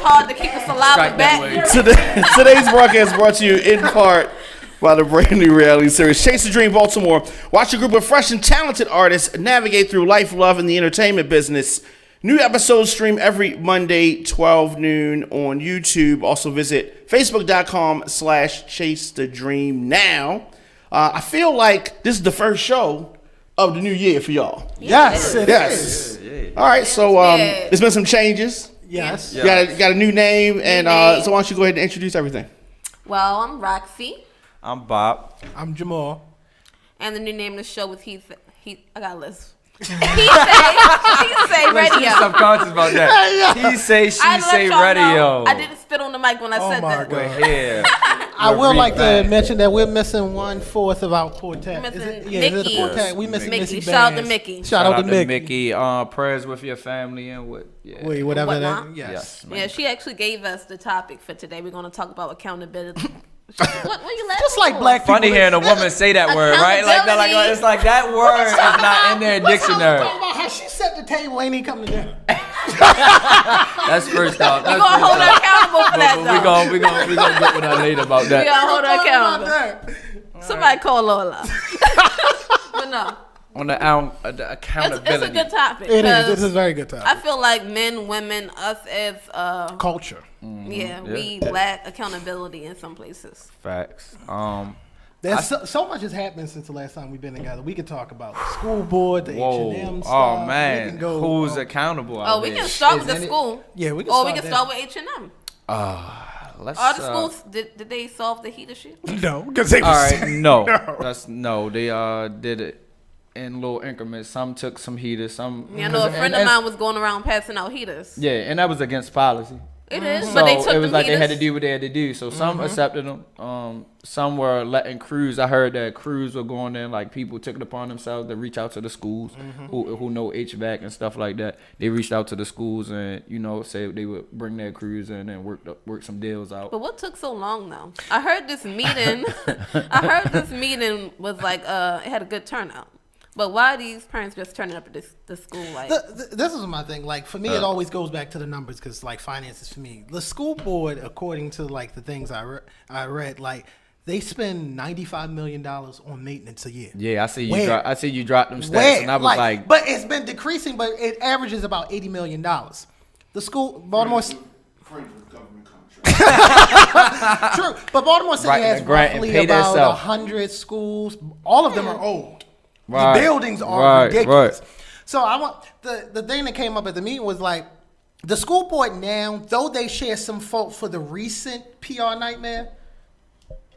hard to keep the saliva back. Today's broadcast brought to you in part by the brand new reality series Chase the Dream Baltimore. Watch a group of fresh and talented artists navigate through life, love, and the entertainment business. New episodes stream every Monday, 12 noon on YouTube. Also visit facebook.com/Chase the Dream now. I feel like this is the first show of the new year for y'all. Yes. All right, so there's been some changes. Yes. You got a new name, and so why don't you go ahead and introduce everything? Well, I'm Roxy. I'm Bob. I'm Jamal. And the new name of the show was Heath. I got a list. He say radio. She's subconscious about that. He say, she say radio. I didn't spit on the mic when I said that. We're here. I would like to mention that we're missing 1/4 of our quartet. Missing Is it Mickey. a quartet? We missing Mickey. Shout out to Mickey. Shout out to Mickey. Prayers with your family and what? Yeah. Wait, whatever Whatnot. that. Yes. Yeah, she actually gave us the topic for today. We're going to talk about accountability. What you laughing Just like for? black people. Funny hearing a woman say that word, right? Like it's like that word is not in their dictionary. Talking about how she set the table, ain't he coming to dinner? That's first off. We're going to hold her accountable for that, though. We gonna get with her later about We that. got to hold her accountable. Somebody call Lola. But no. On the accountability. It's a good topic. It is. It's a very good topic. I feel like men, women, us as Culture. we lack accountability in some places. Facts. There's so much has happened since the last time we've been together. We could talk about the school board, the H&M stuff. Oh We man, can go, who's accountable? Oh, we can start with the school. Yeah, we can Or start we can there. start with H&M. Let's. All the schools, did they solve the heat issue? No, because they All was right, no, They did it in little increments. Some took some heaters. Some. Yeah, I know a friend of mine was going around passing out heaters. Yeah, and that was against policy. It is, So but they took it was the like heaters. they had to do what they had to do. So some accepted them. Some were letting crews. I heard that crews were going in. Like people took it upon themselves to reach out to the schools who know HVAC and stuff like that. They reached out to the schools and said they would bring their crews in and work some deals out. But what took so long though? I heard this meeting. I heard this meeting was like it had a good turnout. But why are these parents just turning up at the school? Like this is my thing. Like for me, it always goes back to the numbers because like finances for me, the school board, according to like the things I read, like they spend $95 million on maintenance a year. Yeah, I see you. Where? I see you drop them stats, Where? and I was like, but it's been decreasing, but it averages about $80 million. The school, Baltimore. True, but Baltimore City Right, has and grant and roughly pay about themselves. 100 schools. All of them are old. Right, The buildings are ridiculous. right. So I want the thing that came up at the meeting was like the school board now, though they share some fault for the recent PR nightmare.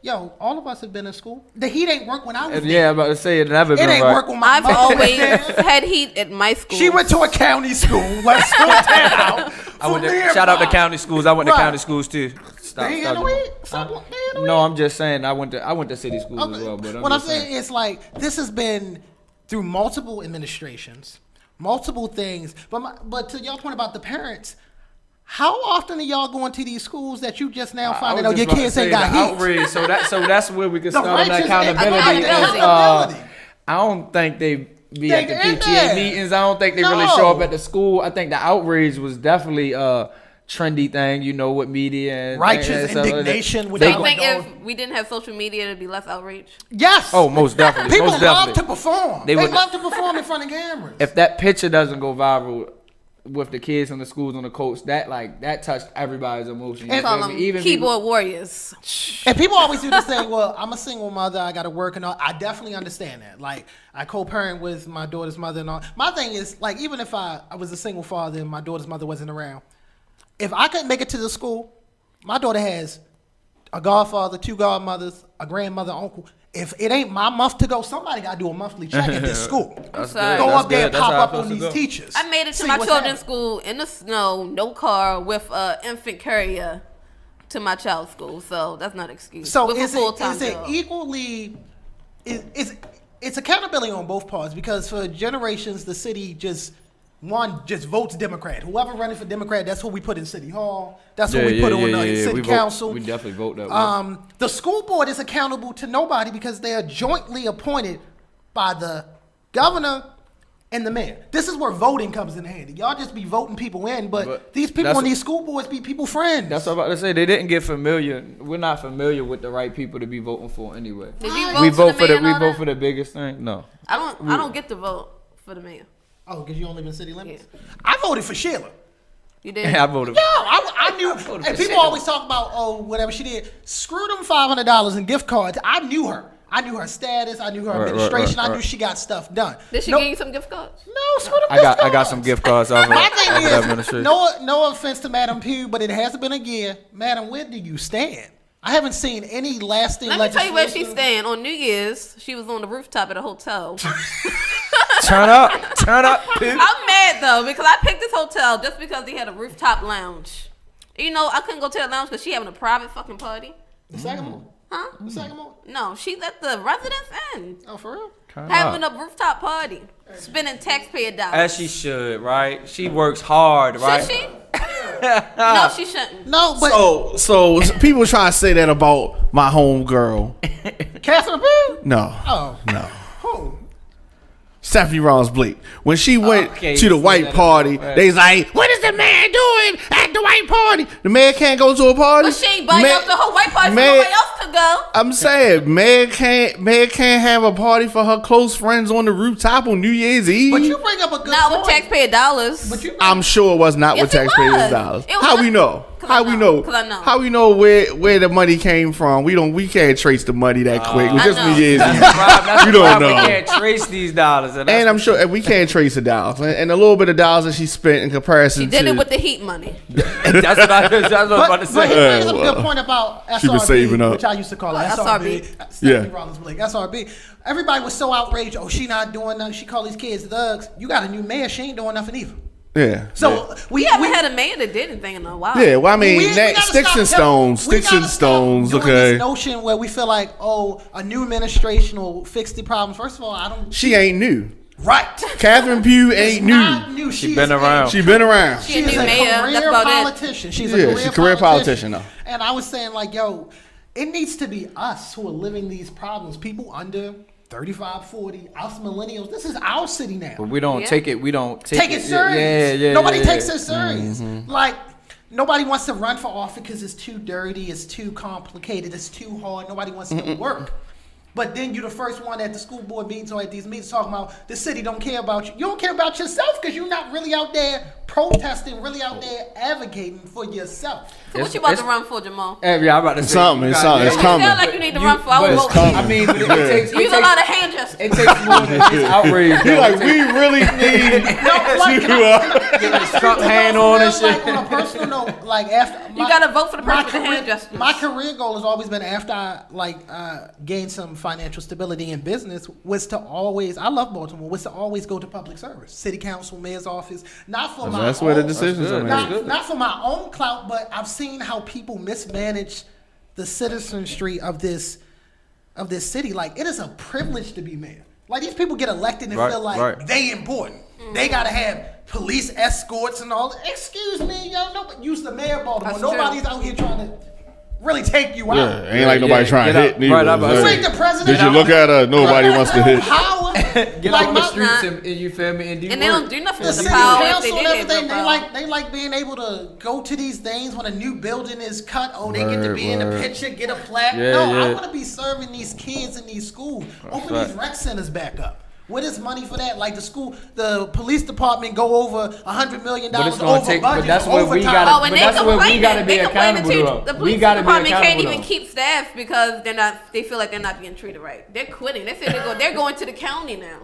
Yo, all of us have been in school. The heat ain't work when I was there. yeah, I'm about to say it never It been ain't right. work when my I've mother always was there. had heat at my school. She went to a county school. Let's put that out. I went to, shout out to county schools. I went to Right. county schools too. Stop, They stop. handle it? Stop- they handle No, it? I'm just saying I went to city schools as well. But What I'm just saying is like this has been through multiple administrations, multiple things. But to y'all point about the parents, how often are y'all going to these schools that you just now finding out your kids ain't got heat? outrage. So that's where we can The start on that righteous accountability. accountability. I don't think they be They at the in PTA there. meetings. I don't think they really No. show up at the school. I think the outrage was definitely a trendy thing, with media and Righteous stuff like that. indignation Do without you like think if we didn't have social media, it'd be less outrage? yes. Oh, most definitely. People most love definitely. to perform. They They would- love to perform in front of cameras. If that picture doesn't go viral with the kids in the schools on the coach, that touched everybody's emotion. You Call feel them me? Even keyboard warriors. And people always do this thing, well, I'm a single mother, I gotta work and all. I definitely understand that. Like, I co-parent with my daughter's mother and all. My thing is, like, even if I was a single father and my daughter's mother wasn't around, if I couldn't make it to the school, my daughter has a godfather, 2 godmothers, a grandmother, uncle. If it ain't my month to go, somebody gotta do a monthly check at this school. sorry. Go That's up there good. and That's pop how up it's on supposed these to go. teachers. I made it to See my what's children's happening. school in the snow, no car, with an infant carrier to my child's school. So that's not an excuse. So with is a full-time it job. equally it's accountability on both parts because for generations the city just votes Democrat. Whoever running for Democrat, that's who we put in City Hall. That's who we put on City Council. We definitely vote that way. The school board is accountable to nobody because they are jointly appointed by the governor and the mayor. This is where voting comes in handy. Y'all just be voting people in, but these people that's- on these school boards be people friends. That's what I'm about to say. They didn't get familiar. We're not familiar with the right people to be voting for anyway. Did you We vote vote for the mayor and we all vote that? for the biggest thing. No. I don't get to vote for the mayor. Oh, because you don't live in city limits? I voted for Sheila. You did? I voted. No, I knew. voted And for people Sheila. always talk about, oh, whatever she did. Screw them $500 in gift cards. I knew her. I knew her status. I knew her Right, administration. right, I knew right. she got stuff done. Did she no, give you some gift cards? No, screw them I gift got cards. some gift cards off of My that thing is, administration. no offense to Madam Pugh, but it hasn't been a year. Madam, where do you stand? I haven't seen any lasting Let me tell you where she's legislation. staying. On New Year's, she was on the rooftop at a hotel. Turn up, Pooh. I'm mad though because I picked this hotel just because they had a rooftop lounge. You know, I couldn't go to the lounge because she having a private fucking party. The second one? Huh? The second one? No, she let the residents in. Oh, for real? Having a rooftop party. Spending taxpayer dollars. As she should, right? She works hard, right? Should she? No, she shouldn't. No, but So people try to say that about my home girl. Catherine Pugh? No, Oh. no. Who? Stephanie Rollins Blake. When she went Okay, to the you said white that party, about- they's like, "What is the man doing at the white party? The man can't go to a party." But she ain't buying Man- up the whole white party so man- nobody else could go. I'm saying, man can't have a party for her close friends on the rooftop on New Year's Eve. But you bring up a good Not with point. taxpayer dollars. But you I'm sure it was not Yes, with it taxpayers' was. dollars. It was How not- we know? 'Cause How I we know. know? 'Cause I know. How we know where the money came from? We can't trace the money that quick. It was I just know. New Year's That's Eve. the problem. That's You the don't problem. know. We can't trace these dollars. And I'm sure we can't trace the dollars and a little bit of dollars that she spent in comparison She did to. it with the heat money. that's what I was about to But he say. brings up a well, good point about SRB, she was saving up. which I used to call it SRB. SRB. Stephanie Yeah. Rollins Blake, SRB. Everybody was so outraged. Oh, she not doing nothing. She called these kids thugs. You got a new mayor. She ain't doing nothing either. Yeah. So We haven't had a mayor that did anything in a while. Yeah, well, I mean, we gotta sticks stop and stones, we sticks and gotta stop stones. doing Okay, This notion where we feel like, oh, a new administration will fix the problem. First of all, I don't. she ain't new. Right. Catherine Pugh ain't Not new. new. She been around. She been around. She a She is new a mayor. That's career about it. politician. She's a Yeah, career she's a career politician, though. And I was saying, like, yo, it needs to be us who are living these problems. People under 35, 40, us millennials. This is our city now. But we don't Yeah. take it. We don't Take it serious. Yeah. Nobody yeah. takes it serious. Like, nobody wants to run for office because it's too dirty, it's too complicated, it's too hard. Nobody wants to work. But then you're the first one at the school board meetings or at these meetings talking about the city don't care about you. You don't care about yourself because you're not really out there protesting, really out there advocating for yourself. So what you about to run for, Jamal? Yeah, I'm about to say. Something, you it's got- something, it's You coming. sound like you need to run for. I would but vote it's for coming. you. I mean, it takes. Use a lot of hand gestures. It takes more than just outrage. You're like, we really need Like, Get a Trump hand on and shit. Like, on a personal note, like after You gotta vote for the person with the hand gestures. My career goal has always been after I gained some financial stability in business was to always I love Baltimore was to always go to public service, city council, mayor's office, not for my That's where the own- decisions are That's made. good. not for my own clout, but I've seen how people mismanage the citizenry of this city. Like it is a privilege to be mayor. Like these people get elected and Right, feel like right. they important. They gotta have police escorts and all. Excuse me, yo, nobody use the mayor of Baltimore. That's true. Nobody's out here trying to really take you out. Yeah, ain't like nobody Yeah, trying to get hit out. neither. Right, I'm about to You say. ain't the president. Did you look at her? Nobody wants to hit. Power. Get Like out the my- streets and you feel me and do And they work. don't do nothing the with the city power if they council and did have everything, no power. they like being able to go to these things when a new building is cut. Oh, they get to Word, be in the word. picture, get a plaque. Yeah, No, I yeah. want to be serving these kids in these schools. Open right. these rec centers back up. What is money for that? Like the police department go over $100 million But it's gonna over take- budget. but that's for where we overtime. gotta- Oh, and But they that's where we complaining. gotta be They complaining accountable too. to. The We police gotta be department can't accountable even to. keep staff because they're not. They feel like they're not being treated right. They're quitting. They say they're going to the county now.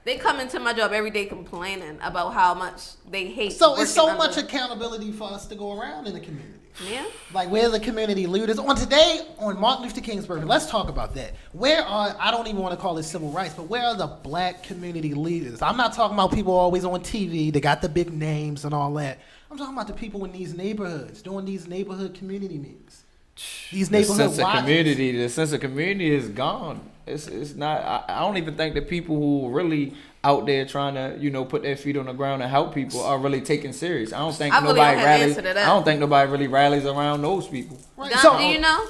They come into my job every day complaining about how much they hate. So it's so working much under- accountability for us to go around in the community. Yeah. Like we're the community leaders. On today, on Martin Luther King's birthday, let's talk about that. Where are, I don't even want to call it civil rights, but where are the black community leaders? I'm not talking about people always on TV, they got the big names and all that. I'm talking about the people in these neighborhoods, doing these neighborhood community meetings. These The neighborhood sense of watches. community, the sense of community is gone. It's not. I don't even think the people who really out there trying to put their feet on the ground and help people are really taken serious. I don't think I really nobody don't have an rallies. answer to I that. don't think nobody really rallies around those people. Right. Don, So, do you know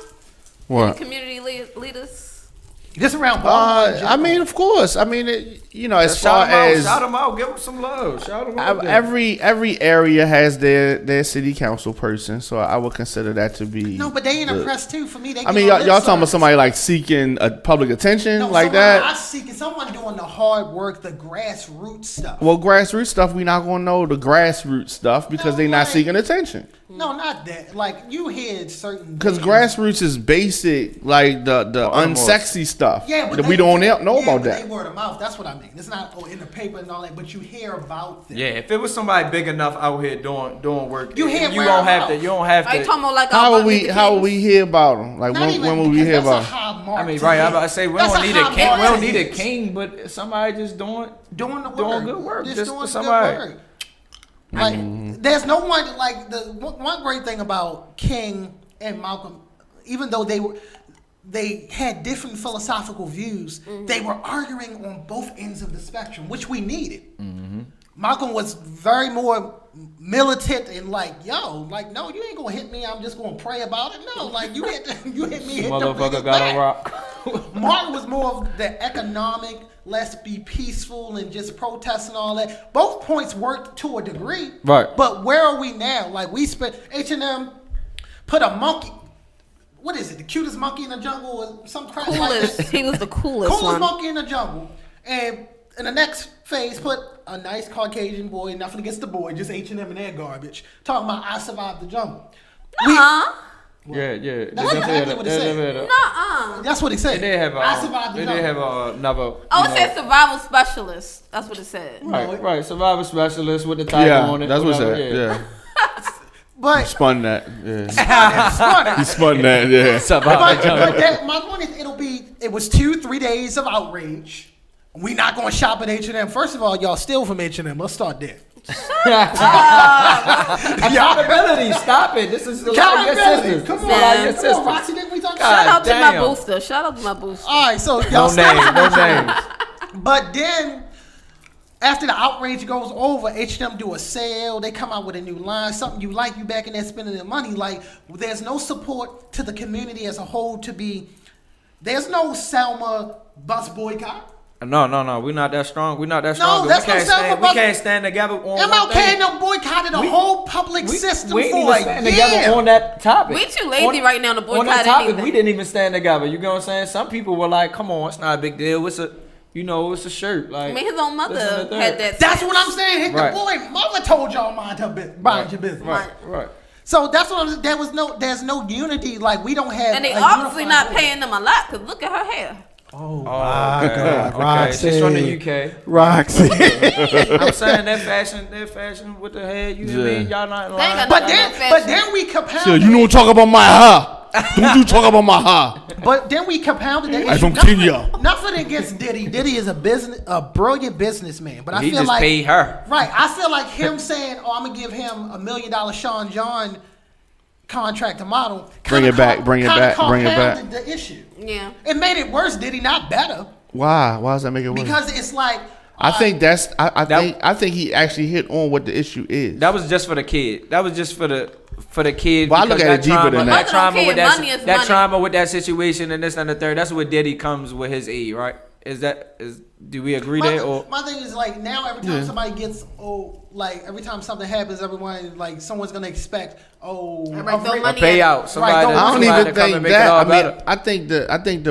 What? community leaders? Just around Baltimore. I mean, of course. I mean, as far as shout them out, give them some love. Shout them out. every area has their city council person, so I would consider that to be. No, but they in the press too. For me, they. I mean, y'all talking about somebody like seeking public attention like that. I seeking someone doing the hard work, the grassroots stuff. Well, grassroots stuff, we not gonna know the grassroots stuff because they not seeking attention. No, not that. Like you hear certain. Because things. grassroots is basic, like the unsexy stuff. Yeah, but we don't know about but that. They word of mouth. That's what I mean. It's not in the paper and all that, but you hear about them. Yeah, if it was somebody big enough out here doing work, You hear you word don't of have mouth. to. You don't have Are you to. talking about like How about will we Nicki how will Minaj? we hear about them? Like Not when will we because hear that's about a 'em? high mark I mean, to right? I'm hit. about to say we That's don't a need a high king. mark We don't to need a hit. king, but somebody just doing. Doing the work. Doing good work. Just doing for the somebody. good work. Like, there's no one like the one great thing about King and Malcolm, even though they had different philosophical views, they were arguing on both ends of the spectrum, which we needed. Malcolm was very more militant and like, yo, like, no, you ain't gonna hit me. I'm just gonna pray about it. No, like you hit me. Hit Motherfucker the got back. a rock. Martin was more of the economic, let's be peaceful and just protest and all that. Both points worked to a degree. Right. But where are we now? Like we spent H&M put a monkey. What is it? The cutest monkey in the jungle or some crap like Coolest. that. He was the coolest Coolest one. monkey in the jungle. And in the next phase, put a nice Caucasian boy, nothing against the boy, just H&M and their garbage, talking about I survived the jungle. Yeah. That's exactly what it said. Nuh-uh. That's what he said. They did have I survived the they jungle. did have another. Oh, you it know, said survival specialist. That's what it said. right. Survivor specialist with the title Yeah, on it. that's what whatever, it said. Yeah, But spun that. Yeah, funny. he spun that. Yeah. Survivor jungle. But that, my point is, it was 2-3 days of outrage. We not going to shop at H&M. First of all, y'all steal from H&M. Let's start there. Accountability. Stop it. This is a lot of your Accountability. sisters. Come This is a lot of your on, sisters. Roxy, didn't we talk God Shout out to my damn. booster. Shout out to my booster. All right, so No y'all steal names. from No H&M. names. But then, after the outrage goes over, H&M do a sale. They come out with a new line, something you like. You back in there spending their money. Like, there's no support to the community as a whole to be. There's no Selma bus boycott. No. We're not that strong. We're not that strong. that's we no can't Selma stand. We bus- can't stand together on one MLK thing. no boycotted the whole public system we ain't for even a stand year. together on that topic. We too lazy right now to On boycott that topic, anything. we didn't even stand together. You know what I'm saying? Some people were like, "Come on, it's not a big deal. It's a, it's a shirt." Like, I mean, his own mother this and the had third. that. That's what I'm saying. Hit Right. the boy. Mother told y'all mind your business. Right. So that's what I'm. There's no unity. Like we don't have. And they a obviously unified not voice. paying them a lot because look at her hair. Oh Oh, my God, okay. Roxy. She's from the UK. Roxy. I'm saying their fashion with the hair. You know what I mean? Y'all not in They ain't line. got but no then, fashion. but then we compounded. So you don't talk about my hair. Don't you talk about my hair. But then we compounded the I'm issue. from Nothing- Kenya. Nothing against Diddy. Diddy is a brilliant businessman. But I He feel just like paid her. Right. I feel like him saying, "Oh, I'm gonna give him $1 million Sean John contract to model." Bring it back, bring it back, bring it back. compounded the issue. Yeah. It made it worse. Diddy not better Why? Why does that make it worse? because it's like I think that's. That- I think he actually hit on what the issue is. That was just for the kid. That was just for the kid. Well, I look because at it deeper than that that. trauma Money with don't that, care. Money is that money. trauma with that situation and this and the third. That's where Diddy comes with his E, right? Do we agree there or? my thing is like now every time somebody gets like every time something happens, everyone like someone's gonna expect Everybody throw a money payout. Somebody Right, that- I don't somebody even to come and think make it that. all I mean, better. I think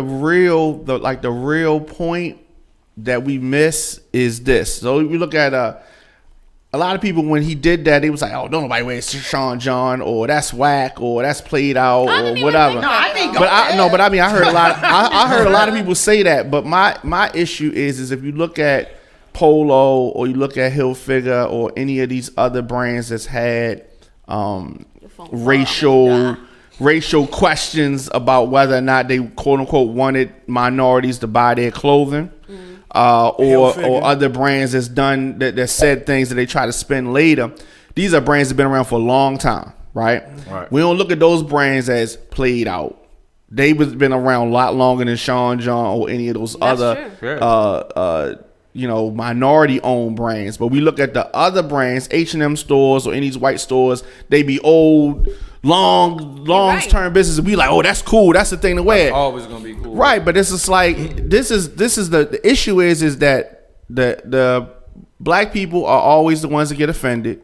the real point that we miss is this. So we look at a lot of people when he did that, they was like, "Oh, don't nobody wear Sean John," or "That's whack," or "That's played out," I or didn't even whatever. think No, I think that, go ahead. But I mean, I heard a lot. I heard a lot of people say that. But my issue is if you look at Polo or you look at Hilfiger or any of these other brands that's had racial questions about whether or not they quote unquote wanted minorities to buy their clothing. Or other brands that's done that said things that they try to spin later. These are brands that have been around for a long time, right? We don't look at those brands as played out. They've been around a lot longer than Sean John or any of those That's other minority owned brands. But we look at the other brands, H&M stores or any of these white stores, they be old, long-term business. We like, oh, that's cool. That's the thing to wear. Always gonna be cool. Right, but it's just like this is the issue is that the black people are always the ones that get offended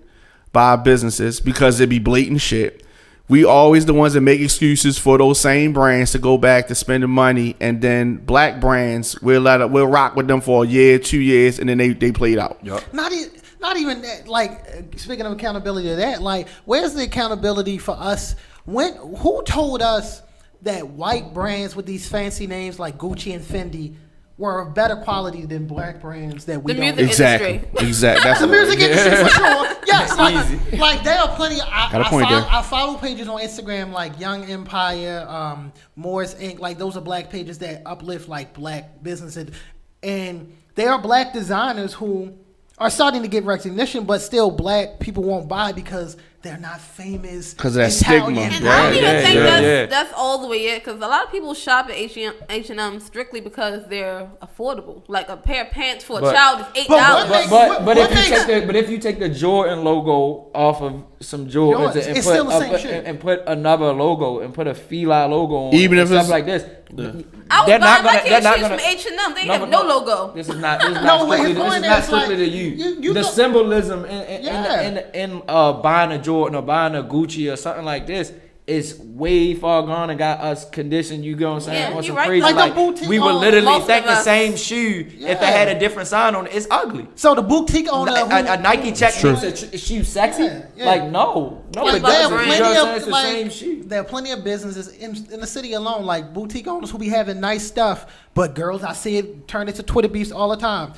by businesses because they be blatant shit. We always the ones that make excuses for those same brands to go back to spending money, and then black brands we'll rock with them for a year, 2 years, and then they played out. Yup. Not even that. Like, speaking of accountability to that, like, where's the accountability for us? Who told us that white brands with these fancy names like Gucci and Fendi were of better quality than black brands that we The don't? music Exactly. industry. Exactly. That's The what- music industry for sure. Yes, like there are plenty. Got a point there. I follow pages on Instagram like Young Empire, Morris Inc. Like those are black pages that uplift like black businesses, and there are black designers who are starting to get recognition, but still black people won't buy because they're not famous. 'Cause of that Italian. stigma. And I don't even Yeah, think yeah. that's all the way it, because a lot of people shop at H&M strictly because they're affordable. Like a pair of pants for a But- child is $8. But what But makes- if you take the Jordan logo off of some Jordans Jordans, and it's put still the same shit. and put another logo and put a Fila logo on Even it if and stuff it's- like this, I was they're buying not my gonna. kids They're not shoes gonna. from H&M. They have no logo. This is not No, but his strictly, this point is not is, strictly like, to you. you The don't- symbolism Yeah. in buying a Jordan or buying a Gucci or something like this is way far gone and got us conditioned. You know what I'm saying? Yeah, On you some right. crazy Like the like boutique we would on- literally Most think of the us. same shoe if Yeah. it had a different sign on it. It's ugly. So the boutique owner, A Nike check True. makes a shoe sexy. Yeah, yeah. Like no, Like, it there are doesn't. You know plenty what I'm of, saying? It's the like, same shoe. there are plenty of businesses in the city alone, like boutique owners who be having nice stuff, but girls, I see it turn into Twitter beefs all the time.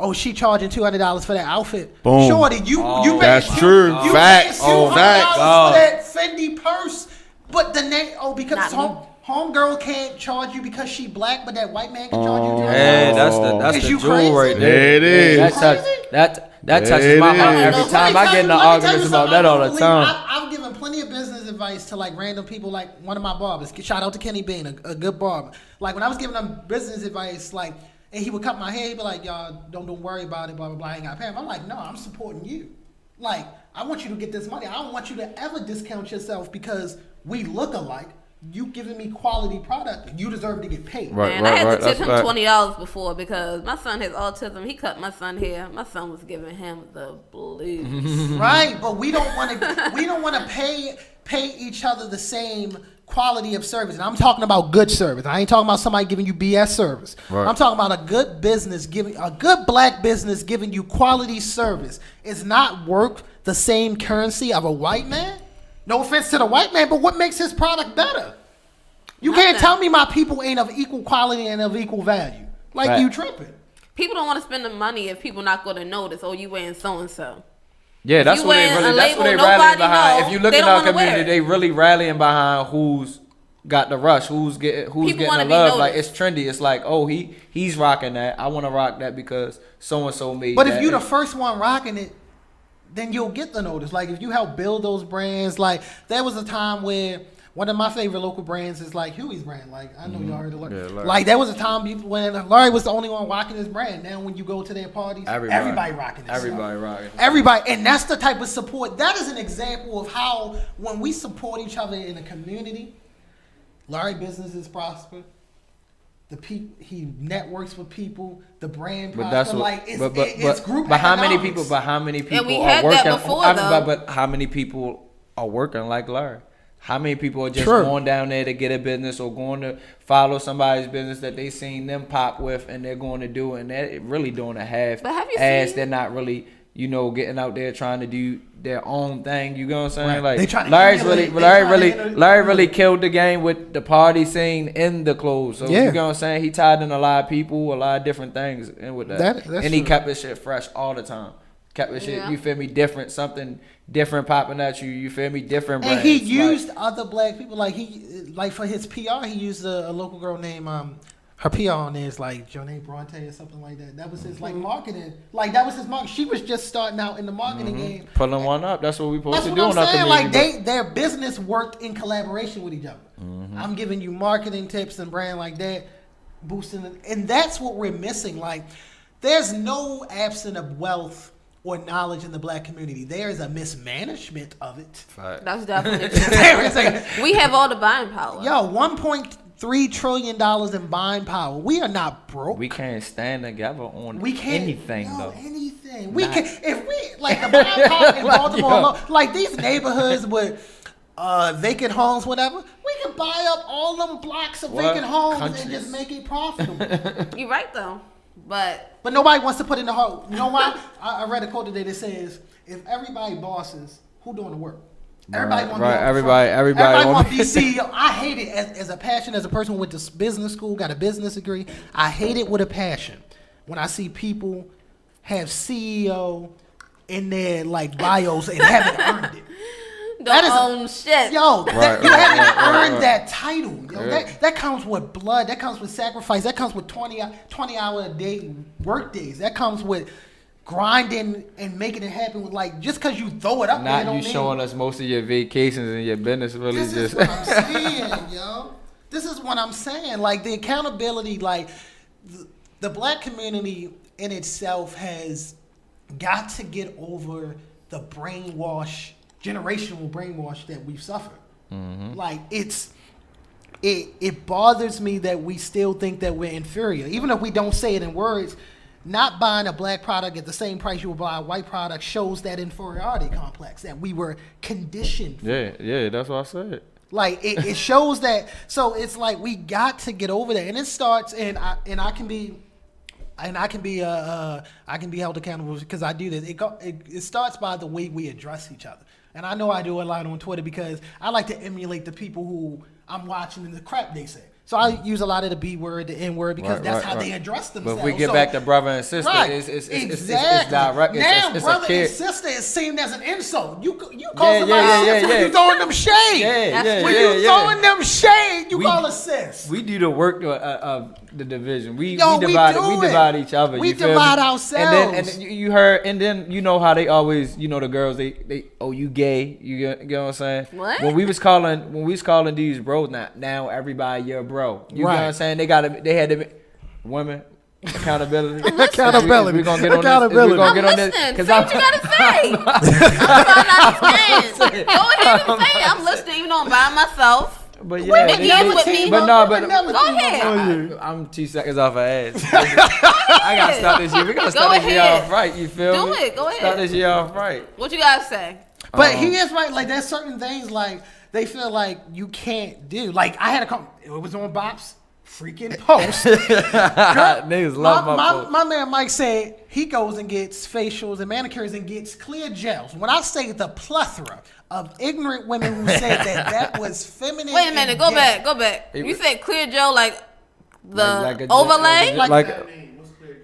Oh, she charging $200 for that outfit. Boom. Shorty, you paid That's two- true. You Facts. paid $200 Facts. for that Fendi purse, but the name because Not homegirl can't charge you because she black, but that white man can charge you. Yeah, $200. that's Is the you jewel crazy? right there. There it is. That touch, that There touches my it heart is. every No, time. Let I me get in the tell you arguments about something that I all the don't time. believe. I've given plenty of business advice to like random people, like one of my barbers. Shout out to Kenny Bean, a good barber. Like when I was giving him business advice, like, and he would cut my hair, he'd be like, "Y'all don't worry about it, blah blah blah. I ain't got to pay him." I'm like, "No, I'm supporting you. Like, I want you to get this money. I don't want you to ever discount yourself because we look alike. You giving me quality product, you deserve to get paid." Right. Man, I had to tip that's him right. $20 before because my son has autism. He cut my son hair. My son was giving him the blues. Right, but we don't want to pay each other the same quality of service. And I'm talking about good service. I ain't talking about somebody giving you BS service. Right. I'm talking about a good black business giving you quality service. It's not worth the same currency of a white man. No offense to the white man, but what makes his product better? You can't Nothing. tell me my people ain't of equal quality and of equal value. Like Right. you tripping. People don't want to spend the money if people not going to notice. Oh, you wearing so and so. Yeah, that's you what they wearing really. a That's what they label rallying nobody behind. know, If you look they in don't our wanna wear community, it. they really rallying behind who's got the rush, who's getting wanna the be love. Like it's noticed. trendy. It's like, oh, he's rocking that. I want to rock that because so and so made. But that. if you the first one rocking it, then you'll get the notice. Like if you help build those brands, like there was a time where one of my favorite local brands is like Huey's brand. Like I know y'all heard of Yeah, Larry. like there was a time when Larry was the only one rocking his brand. Now when you go to their parties, everybody rocking it. Everybody rocking. Everybody, and that's the type of support. That is an example of how when we support each other in a community, Larry businesses prosper. He networks with people. The brand But prosper. that's what. Like it's group. But how many economics. people? But how many people we are had working? that before, though. But how many people are working like Larry? How many people are just True. going down there to get a business or going to follow somebody's business that they seen them pop with and they're going to do it and they're really doing a half But have you ass. seen- They're not really, getting out there trying to do their own thing. You know what I'm saying? Right. Like They trying to Larry's emulate- really, they Larry trying to really, emulate- Larry really killed the game with the party scene in the clothes. So Yeah. you know what I'm saying? He tied in a lot of people, a lot of different things, and with that, That's and he true. kept his shit fresh all the time. Kept his shit, Yeah. you feel me, different, something different popping at you. You feel me, different brands. And he like- used other black people, like for his PR, he used a local girl named her PR on there is like Jonae Bronte or something like that. That was his like marketing, like that was his market. She was just starting out in the marketing game. pulling one up. That's what we supposed That's to what do I'm in our saying. community. Like their business worked in collaboration with each other. I'm giving you marketing tips and brand like that, boosting it, and that's what we're missing. Like, there's no absence of wealth or knowledge in the black community. There is a mismanagement of it. That's definitely true. There is a, We have all the buying power. yo, $1.3 trillion in buying power. We are not broke. We can't stand together on We can't anything no, though. anything. We Not- can if we like the buying power in Baltimore, yo. alone, like these neighborhoods with vacant homes, whatever. We can buy up all them blocks of What vacant homes and countries? just make it profitable. You're right though, but But nobody wants to put in the hard. You know why? I read a quote today that says, "If everybody bosses, who doing the work?" Everybody want to right, be on the everybody- front. everybody want want- to be CEO. I hate it as a passion, as a person who went to business school, got a business degree. I hate it with a passion when I see people have CEO in their like bios and haven't earned it. don't is a- own shit. Yo, Right, you right, haven't right, right, earned right. that title. Yo, Yeah. that comes with blood. That comes with sacrifice. That comes with 20 hour a day work days. That comes with grinding and making it happen. With like just because you throw it up there, Not don't you mean- showing us most of your vacations and your business really This is just. what I'm saying, yo. This is what I'm saying. Like the accountability, like the black community in itself has got to get over the generational brainwash that we've suffered. Like it bothers me that we still think that we're inferior, even if we don't say it in words. Not buying a black product at the same price you would buy a white product shows that inferiority complex that we were conditioned. Yeah, that's what I said. Like it shows that. So it's like we got to get over that, and it starts. And I can be held accountable because I do this. It starts by the way we address each other, and I know I do a lot on Twitter because I like to emulate the people who I'm watching and the crap they say. So I use a lot of the B word, the N word, because Right, that's right, how they right. address But themselves. if we get So- back to brother and sister, Right. it's Exactly. direct. Now, It's brother a kid. and sister is seen as an insult. You call Yeah, somebody yeah, yeah, sis when yeah. you throwing them shade. Yeah, That's When true. you throwing them shade, you We- call a sis. We do the work of the division. We Yo, we divide do we it. divide each other. We you feel divide me? ourselves. And then you heard, and then you know how they always, you know, the girls they oh you gay, you know what I'm saying? What? When we was calling these bros, now everybody your bro. You know what I'm Right. saying? They had to women. Accountability. Accountability. We gonna get on Accountability. this. We I'm gonna get on listening. this Say what you gotta say. I'm trying to understand. Go ahead and say it. I'm listening, even though I'm by myself. But Women yeah, get with me. but no, but Go ahead. I'm 2 seconds off her ass. I gotta start this year. We gotta start Go this year ahead. off right. You feel Do me? it. Go ahead. Start this year off right. What you gotta say? But he is right. Like there's certain things like they feel like you can't do. Like I had it was on Bop's freaking post. Niggas love my post. My man Mike said he goes and gets facials and manicures and gets clear gels. When I say the plethora of ignorant women who said that was feminine. Wait a minute. and Go gay. back. Go back. It You was- said clear Joe like the Like a- overlay? like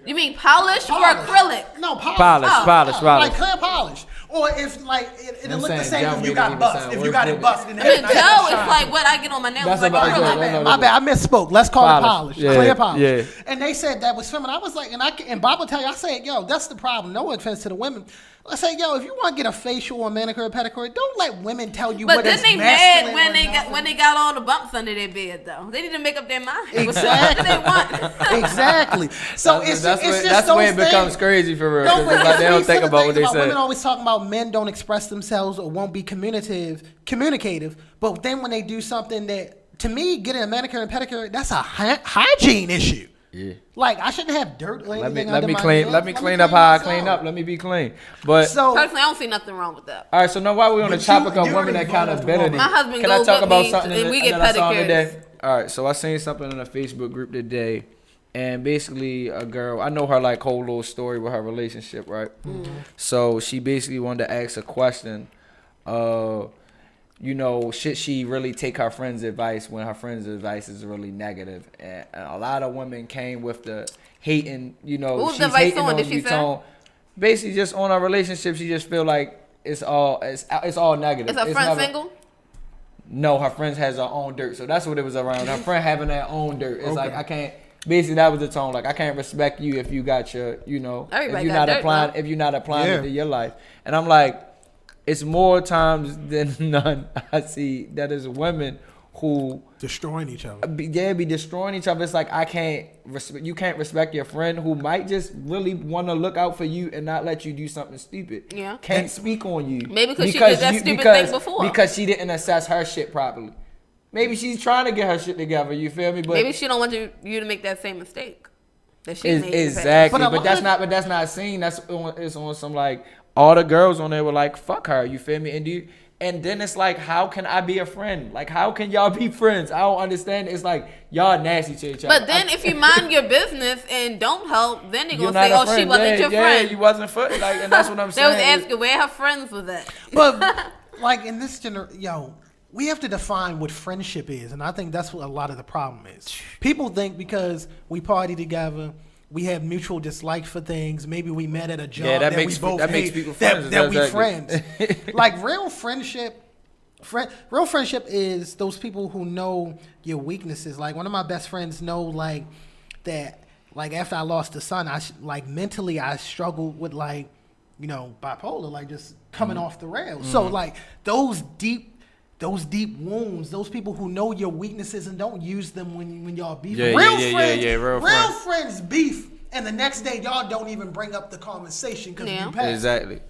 You mean polish or Polish. acrylic? No, polish. Polish, Oh, polish, oh, polish. Like clear polish. Or if like it'll I'm look the saying same gel if you meaning got even buffed. sound If worse you got than it buffed in the I mean, head. Joe is like what I get on my nails. That's Like about- acrylic. no, no, no. My bad, I misspoke. Let's call it Polish. polish. Yeah, Clear polish. yeah. And they said that was feminine. I was like, and Bob will tell you, I said, yo, that's the problem. No offense to the women. I said, yo, if you want to get a facial or manicure or pedicure, don't let women tell you But what then is they masculine mad when or they got nothing. when they got all the bumps under their bed though. They need to make up their mind. Exactly. What do they want? Exactly. So it's that's just that's those when it becomes things. crazy for real. No, 'cause but it's like that's they what don't he think said, about what they Women say. always talking about men don't express themselves or won't be communicative. But then when they do something that, to me, getting a manicure and pedicure, that's a hygiene issue. Yeah. Like I shouldn't have dirt or anything Let under me my clean. nails. Let me clean up how I clean myself. up. Let me be clean. But So Personally, I don't see nothing wrong with that. all right, so now while we're on the But topic you- of you women already brought up the accountability, woman. My husband can I goes talk with about me something and we get that I saw pedicures. today? All right, so I seen something in a Facebook group today, and basically a girl, I know her like whole little story with her relationship, right? So she basically wanted to ask a question, you know, should she really take her friend's advice when her friend's advice is really negative? And a lot of women came with the hating, you know, What was she's the advice hating on? on Did she you, say? Tone. Basically, just on our relationship, she just feel like it's all negative. Is her friend never- single? No, her friend has her own dirt, so that's what it was around. Her friend having her own dirt. It's like I can't. Basically, that was the tone. Like I can't respect you if you got your, you know, Everybody if you're got not dirt, applying, though. if you're not applying Yeah. it to your life. And I'm like, it's more times than none I see that is women who Destroying each other. be destroying each other. It's like you can't respect your friend who might just really want to look out for you and not let you do something stupid. Yeah. Can't speak on you. Maybe because she did that stupid thing before. Because she didn't assess her shit properly. Maybe she's trying to get her shit together. You feel me? But Maybe she don't want you to make that same mistake that she made. in the past. exactly. But But that's not seen. It's on some like all the girls on there were like fuck her. You feel me? And then it's like, how can I be a friend? Like, how can y'all be friends? I don't understand. It's like y'all nasty to each other. But then if you mind your business and don't help, then they're You're gonna say, not a "Oh, she friend. wasn't your friend." You wasn't like, and that's what I'm They saying. was asking where her friends was at. But like in this we have to define what friendship is, and I think that's what a lot of the problem is. People think because we party together, we have mutual dislike for things. Maybe we met at a job Yeah, that we makes- both that makes hate, people that friends. we Exactly. friends. Like real friendship is those people who know your weaknesses. Like one of my best friends know like that. Like after I lost a son, mentally I struggled with bipolar, like just coming off the rails. So like those deep wounds, those people who know your weaknesses and don't use them when y'all beef. Real friends beef, and the next day y'all don't even bring up the conversation because you passed. Exactly.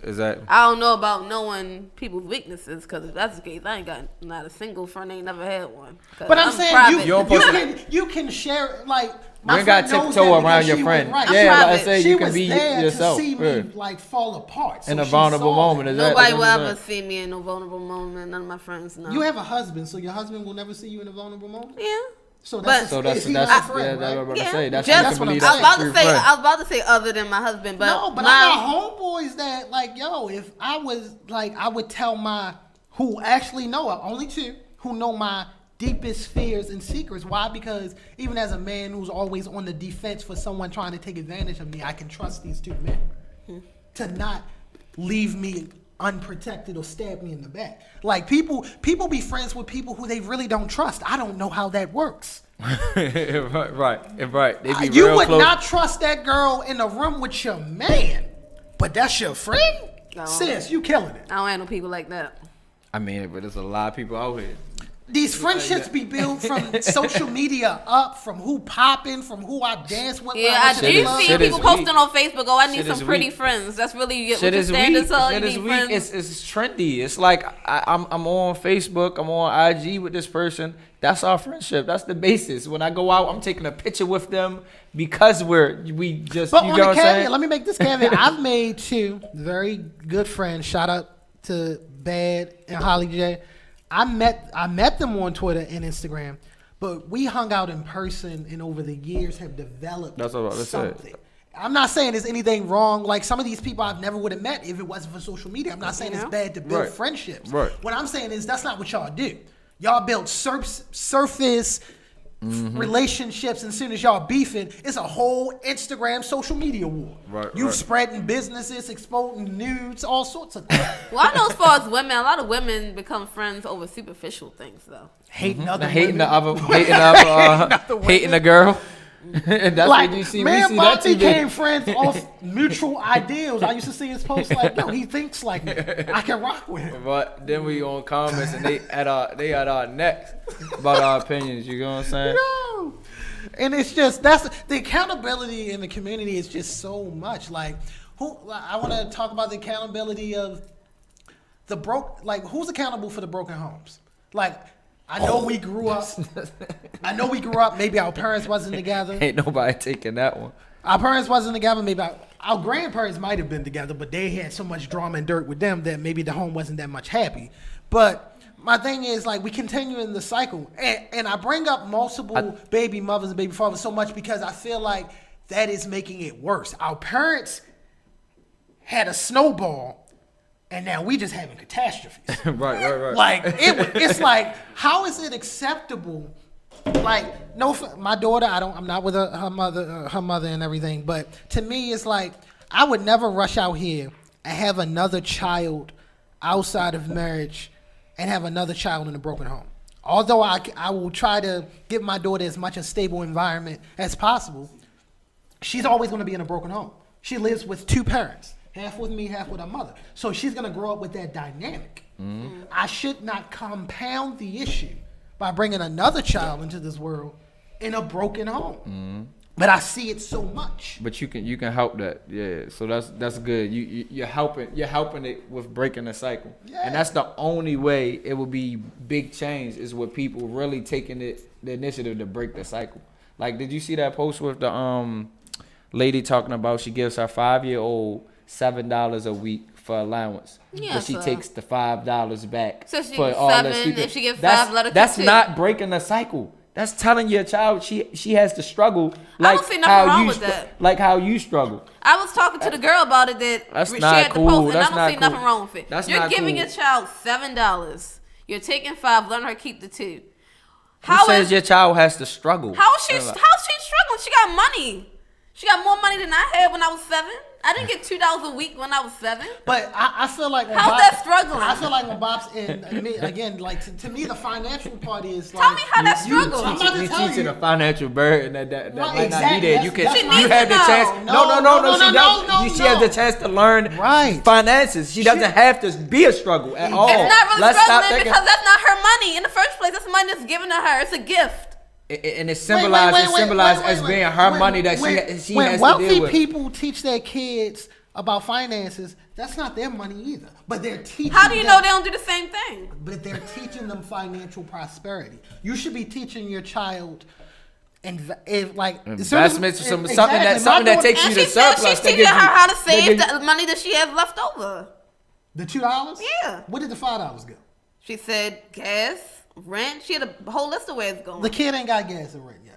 I don't know about knowing people's weaknesses, because if that's the case, I ain't got not a single friend, ain't never had one. But I'm saying private. you can share like. You ain't got to tiptoe around your friend. Right. Yeah, private. like I say, She you can was be there yourself. to see me like fall apart. So in a she vulnerable saw moment. that. Is that- Nobody that's will what I'm ever saying. see me in a vulnerable moment. None of my friends know. You have a husband, so your husband will never see you in a vulnerable moment. Yeah. So But- that's So that's he that's not a yeah, friend, that's what I'm right? about to Yeah. say. That's Just- you can believe I I was that's was a about to true say. friend. I was about to say other than my husband, but No, but my, I got homeboys that like, yo, if I was like, I would tell who actually know it, only two who know my deepest fears and secrets. Why? Because even as a man who's always on the defense for someone trying to take advantage of me, I can trust these two men to not leave me unprotected or stab me in the back. Like people be friends with people who they really don't trust. I don't know how that works. right. They be You real would close. not trust that girl in a room with your man, but that's your friend? No. Sis, you killing it. I don't handle people like that. I mean, but there's a lot of people out here. These friendships be built from social media up, from who popping, from who I dance with. Yeah, I do love. see Shit is people posting weak. on Facebook. Oh, I need Shit is some pretty weak. friends. That's really what Shit your is weak. standards are. You Shit is need weak. friends. It's trendy. It's like I'm on Facebook. I'm on IG with this person. That's our friendship. That's the basis. When I go out, I'm taking a picture with them because we just. But you on know the what I'm saying? caveat, let me make this caveat. I've made two very good friends. Shout out to Bad and Holly J. I met them on Twitter and Instagram, but we hung out in person and over the years have developed That's what I was about to say. something. I'm not saying there's anything wrong. Like some of these people I've never would have met if it wasn't for social media. I'm not saying it's bad to build Right. friendships. Right. What I'm saying is that's not what y'all do. Y'all build surface relationships, and as soon as y'all beefing, it's a whole Instagram social media war. Right, You right. spreading businesses, exposing nudes, all sorts of things. Well, I know as far as women, a lot of women become friends over superficial things, though. Hating other Hating women. hating the girl. And that's Like, what you see. me We and see that Bob too. became friends off mutual ideals. I used to see his posts like, yo, he thinks like me. I can rock with him. But then we on comments and they at our necks about our opinions. You know what I'm saying? No. And it's just, that's the accountability in the community is just so much. Like, I want to talk about the accountability of who's accountable for the broken homes? Like, I know we grew up. Maybe our parents wasn't together. Ain't nobody taking that one. Our parents wasn't together. Maybe our grandparents might have been together, but they had so much drama and dirt with them that maybe the home wasn't that much happy. But my thing is, like, we continue in the cycle. And I bring up multiple baby mothers and baby fathers so much because I feel like that is making it worse. Our parents had a snowball, and now we just having catastrophes. Right. Like it's like, how is it acceptable? Like, no, my daughter, I'm not with her mother and everything, but to me, it's like I would never rush out here and have another child outside of marriage and have another child in a broken home. Although I will try to give my daughter as much a stable environment as possible, she's always going to be in a broken home. She lives with two parents. Half with me, half with her mother. So she's going to grow up with that dynamic. I should not compound the issue by bringing another child into this world in a broken home. But I see it so much. But you can help that, yeah. So that's good. You're helping it with breaking the cycle, and that's the only way it will be big change is with people really taking the initiative to break the cycle. Like, did you see that post with the lady talking about she gives her 5-year-old $7 a week for allowance, Yeah, but she so- takes the $5 back So she for gets all the 7, stupid. if she gets That's- 5, let her That's keep 2. not breaking the cycle. That's telling your child she has to struggle like don't see nothing how wrong you with that. like how you struggle. I was talking to the girl about it that That's shared not the cool. post, and That's I don't not see cool. nothing wrong with it. That's You're not giving cool. your child $7. You're taking 5, letting her keep the 2. Who says your child has to struggle? How's she struggling? She got money. She got more money than I had when I was 7. I didn't get $2 a week when I was 7. But I feel like when How's Bob- that struggling? I feel like when Bob's in me again, like to me, the financial part is like. Tell me how that struggle. I'm about to You tell teaching you. a financial burden that Right, might not exactly. be there. You That's- can that's you my- have the No, chance. no, No, no, she doesn't. no, She has no. the chance to learn Right. finances. She doesn't have to be a struggle at all. It's not really Let's stop struggling thinking. because that's not her money in the first place. That's money that's given to her. It's a gift. And it's symbolized as being her money that she has when to wealthy deal with. people teach their kids about finances, that's not their money either. But they're teaching. How do you them, know they don't do the same thing? But they're teaching them financial prosperity. You should be teaching your child. Investments or something Exactly. that My daughter- takes you And to she said surplus. she's They teaching give her you- how to they save give- the money that she has left over. The $2. Yeah. Where did the $5 go? She said gas, rent. She had a whole list of where it's going. The kid ain't got gas and rent yet.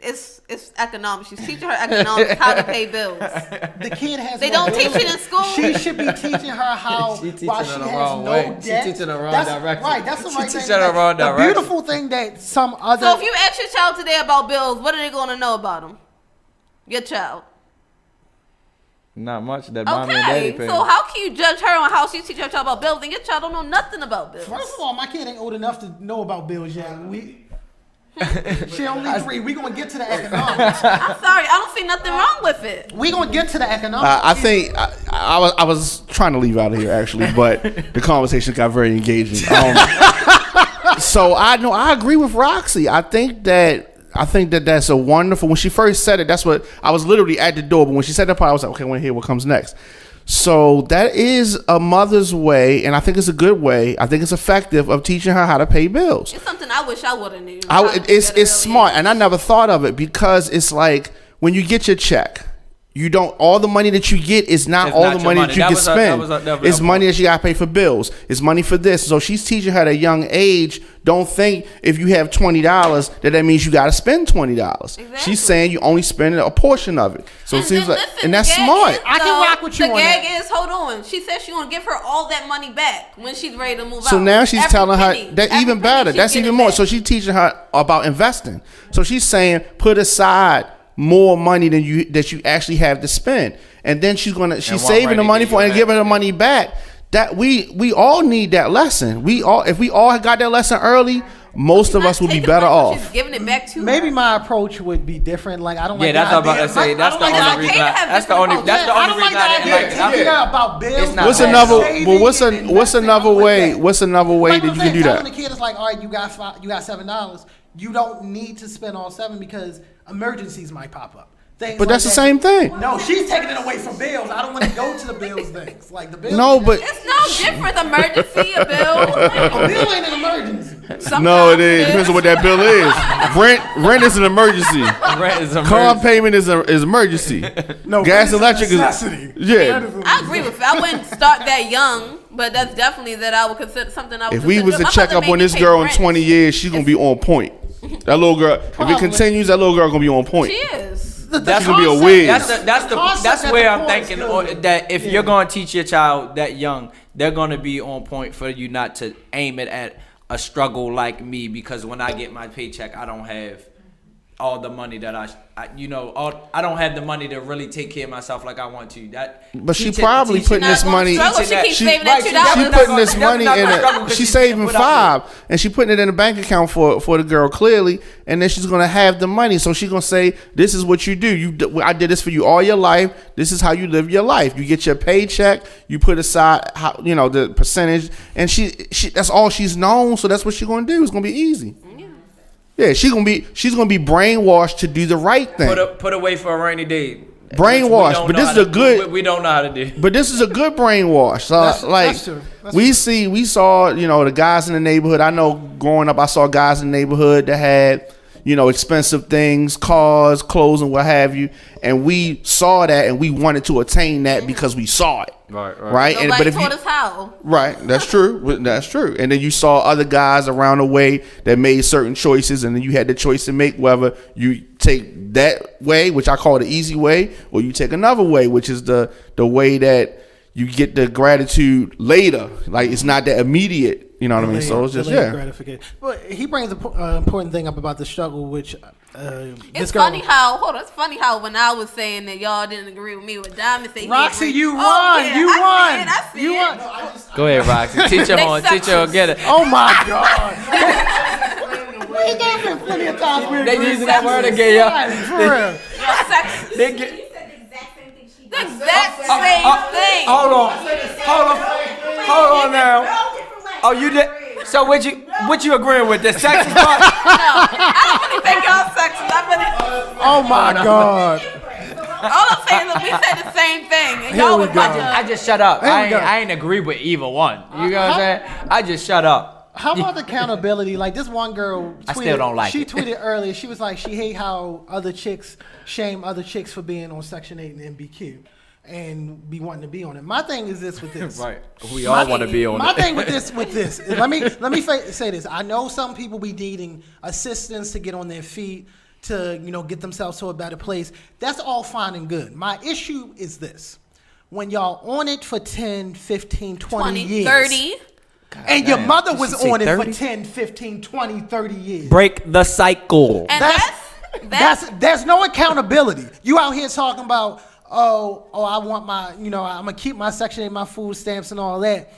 It's economics. She's teaching her economics, how to pay bills. The kid has. They no don't teach bills. it in school. She should be teaching her how. She teaching while her she the has wrong no way. She debt. teaching her wrong That's direction. Right. That's the She right thing. teaching her wrong The direction. beautiful thing that some other. So if you ask your child today about bills, what are they going to know about them? Your child. Not much that mommy and daddy Okay, pay. so how can you judge her on how she teach her child about bills and your child don't know nothing about bills? First of all, my kid ain't old enough to know about bills yet. She only 3. We gonna get to the economics. I'm sorry, I don't see nothing wrong with it. We gonna get to the economics. I think I was trying to leave out of here actually, but the conversation got very engaging. So I agree with Roxy. I think that that's a wonderful. When she first said it, that's what I was literally at the door. But when she said that part, I was like, okay, I want to hear what comes next. So that is a mother's way, and I think it's a good way. I think it's effective of teaching her how to pay bills. It's something I wish I would have knew. It's smart, and I never thought of it because it's like when you get your check, you don't. All the money that you get is not It's all not the your money money. that you That can was a- that spend. was a- that was It's a money point. that you gotta pay for bills. It's money for this. So she's teaching her at a young age. Don't think if you have $20 that means you gotta spend $20. Exactly. She's saying you only spend a portion of it. So it seems then like, listen, and the that's gag smart. is, I can though, rock with you the on gag that. is, hold on. She said she gonna give her all that money back when she's ready to move out. So now she's Every telling penny, her that every even penny better. she's That's getting even more. back. So she's teaching her about investing. So she's saying put aside more money than you actually have to spend, and then she's And saving want the money money to for and give giving her back. money back. That we all need that lesson. If we all got that lesson early, most of Not us would be taking better money, She's off. giving it back to Maybe her. my approach would be different. Like I don't. Yeah, like that's the what I'm about idea- to say. That's the I don't only like reason. okay to have That's the different only. That's the I only don't like reason I the didn't idea like of it. teaching Yeah. her about bills. It's not What's bad. another? saving Well, what's and what's investing. another I like way? that. What's another way Like that I'm you can do saying, that? telling the kid is like, all right, you got $7. You don't need to spend all 7 because emergencies might pop up. Things But like that's the that. same thing. No, she's taking it away from bills. I don't want to go to the bills things. Like the bills. No, but It's no different. Emergency, a bill. a bill ain't an emergency. Sometimes no, it is. Depends on what that bill is. Rent is an emergency. Rent is a Car merge. payment is emergency. No, Gas, rent is a electric necessity. is yeah. I agree with you. I wouldn't start that young, but that's definitely that I would consider something I would If we was to consider. check My mother up on made me this pay girl in rent. 20 years, she's gonna be on point. That little girl. If it Probably. continues, that little girl gonna be on point. She is. That's gonna be a concept- whiz. concept That's at where the I'm core is thinking good. that if Yeah. you're going to teach your child that young, they're going to be on point for you not to aim it at a struggle like me, because when I get my paycheck, I don't have all the money that I don't have the money to really take care of myself like I want to. But she probably putting this money. Struggle. She keeps saving that She $2. putting this money in it. She's saving $5, and she putting it in a bank account for the girl clearly, and then she's gonna have the money. So she's gonna say, "This is what you do. I did this for you all your life. This is how you live your life. You get your paycheck. You put aside the percentage, and she that's all she's known. So that's what she's gonna do. It's gonna be easy." Yeah, she's gonna be brainwashed to do the right thing. Put away for a rainy day. Brainwashed, but this is a good. We don't know how to do. But this is a good brainwash. So That's true. we saw the guys in the neighborhood. I know growing up, I saw guys in the neighborhood that had expensive things, cars, clothes, and what have you. And we saw that, and we wanted to attain that because we saw it. Right. Nobody told us how. Right, that's true. That's true. And then you saw other guys around the way that made certain choices, and then you had the choice to make whether you take that way, which I call the easy way, or you take another way, which is the way that you get the gratitude later. Like it's not that immediate. You know what I mean? So it's just gratification. But he brings an important thing up about the struggle, which it's funny how when I was saying that y'all didn't agree with me with Diamond saying Roxy, you won. I see it. Go ahead, Roxy. Teach her on, get it. Oh my God. We got been plenty of times. They using that word again, yo. For real. Sex. They get. The exact same thing. Hold on now. Oh, you did. So what you agreeing with? The sexist part? No, I don't really think y'all sexist. Oh my God. All I'm saying is we said the same thing, and y'all was watching. I just shut up. Here we go. I ain't agree with either one. You know what I'm saying? I just shut up. How about the accountability? Like this one girl tweeted, I still don't like she it. tweeted earlier, she was like, she hate how other chicks shame other chicks for being on Section 8 and MBQ and be wanting to be on it. My thing is this with this. Right. We all want to be on My it. thing with this is, let me say this. I know some people be needing assistance to get on their feet, to get themselves to a better place. That's all fine and good. My issue is this. When y'all on it for 10, 15, 20 years. 30. And your mother was Did she say on it 30? for 10, 15, 20, 30 years. Break the cycle. And There's no accountability. You out here talking about, I want my, I'm gonna keep my Section 8, my food stamps and all that.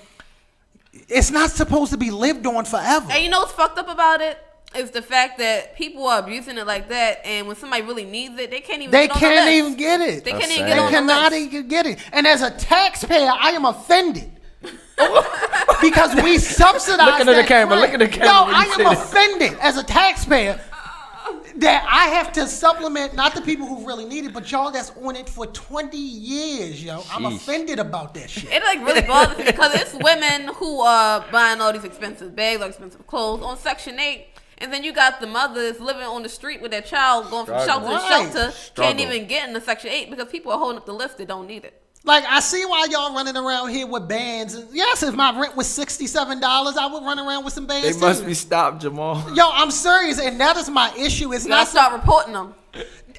It's not supposed to be lived on forever. And you know what's fucked up about it? Is the fact that people are abusing it like that, and when somebody really needs it, they can't even get on the list. even get it. They can't even They get on the cannot list. even get it. And as a taxpayer, I am offended. Because we subsidize Look into the that camera, crap. look at the camera Yo, when I you am say that. offended as a taxpayer that I have to supplement not the people who really need it, but y'all that's on it for 20 years, yo. I'm Sheesh. offended about that shit. It really bothers me because it's women who are buying all these expensive bags or expensive clothes on Section 8. And then you got the mothers living on the street with their child going from shelter to shelter, can't even get into Section 8 because people are holding up the list that don't need it. Like, I see why y'all running around here with bands. And yes, if my rent was $67, I would run around with some bands. They must too. be stopped, Jamal. Yo, I'm serious, and that is my issue. It's You gotta not start reporting them.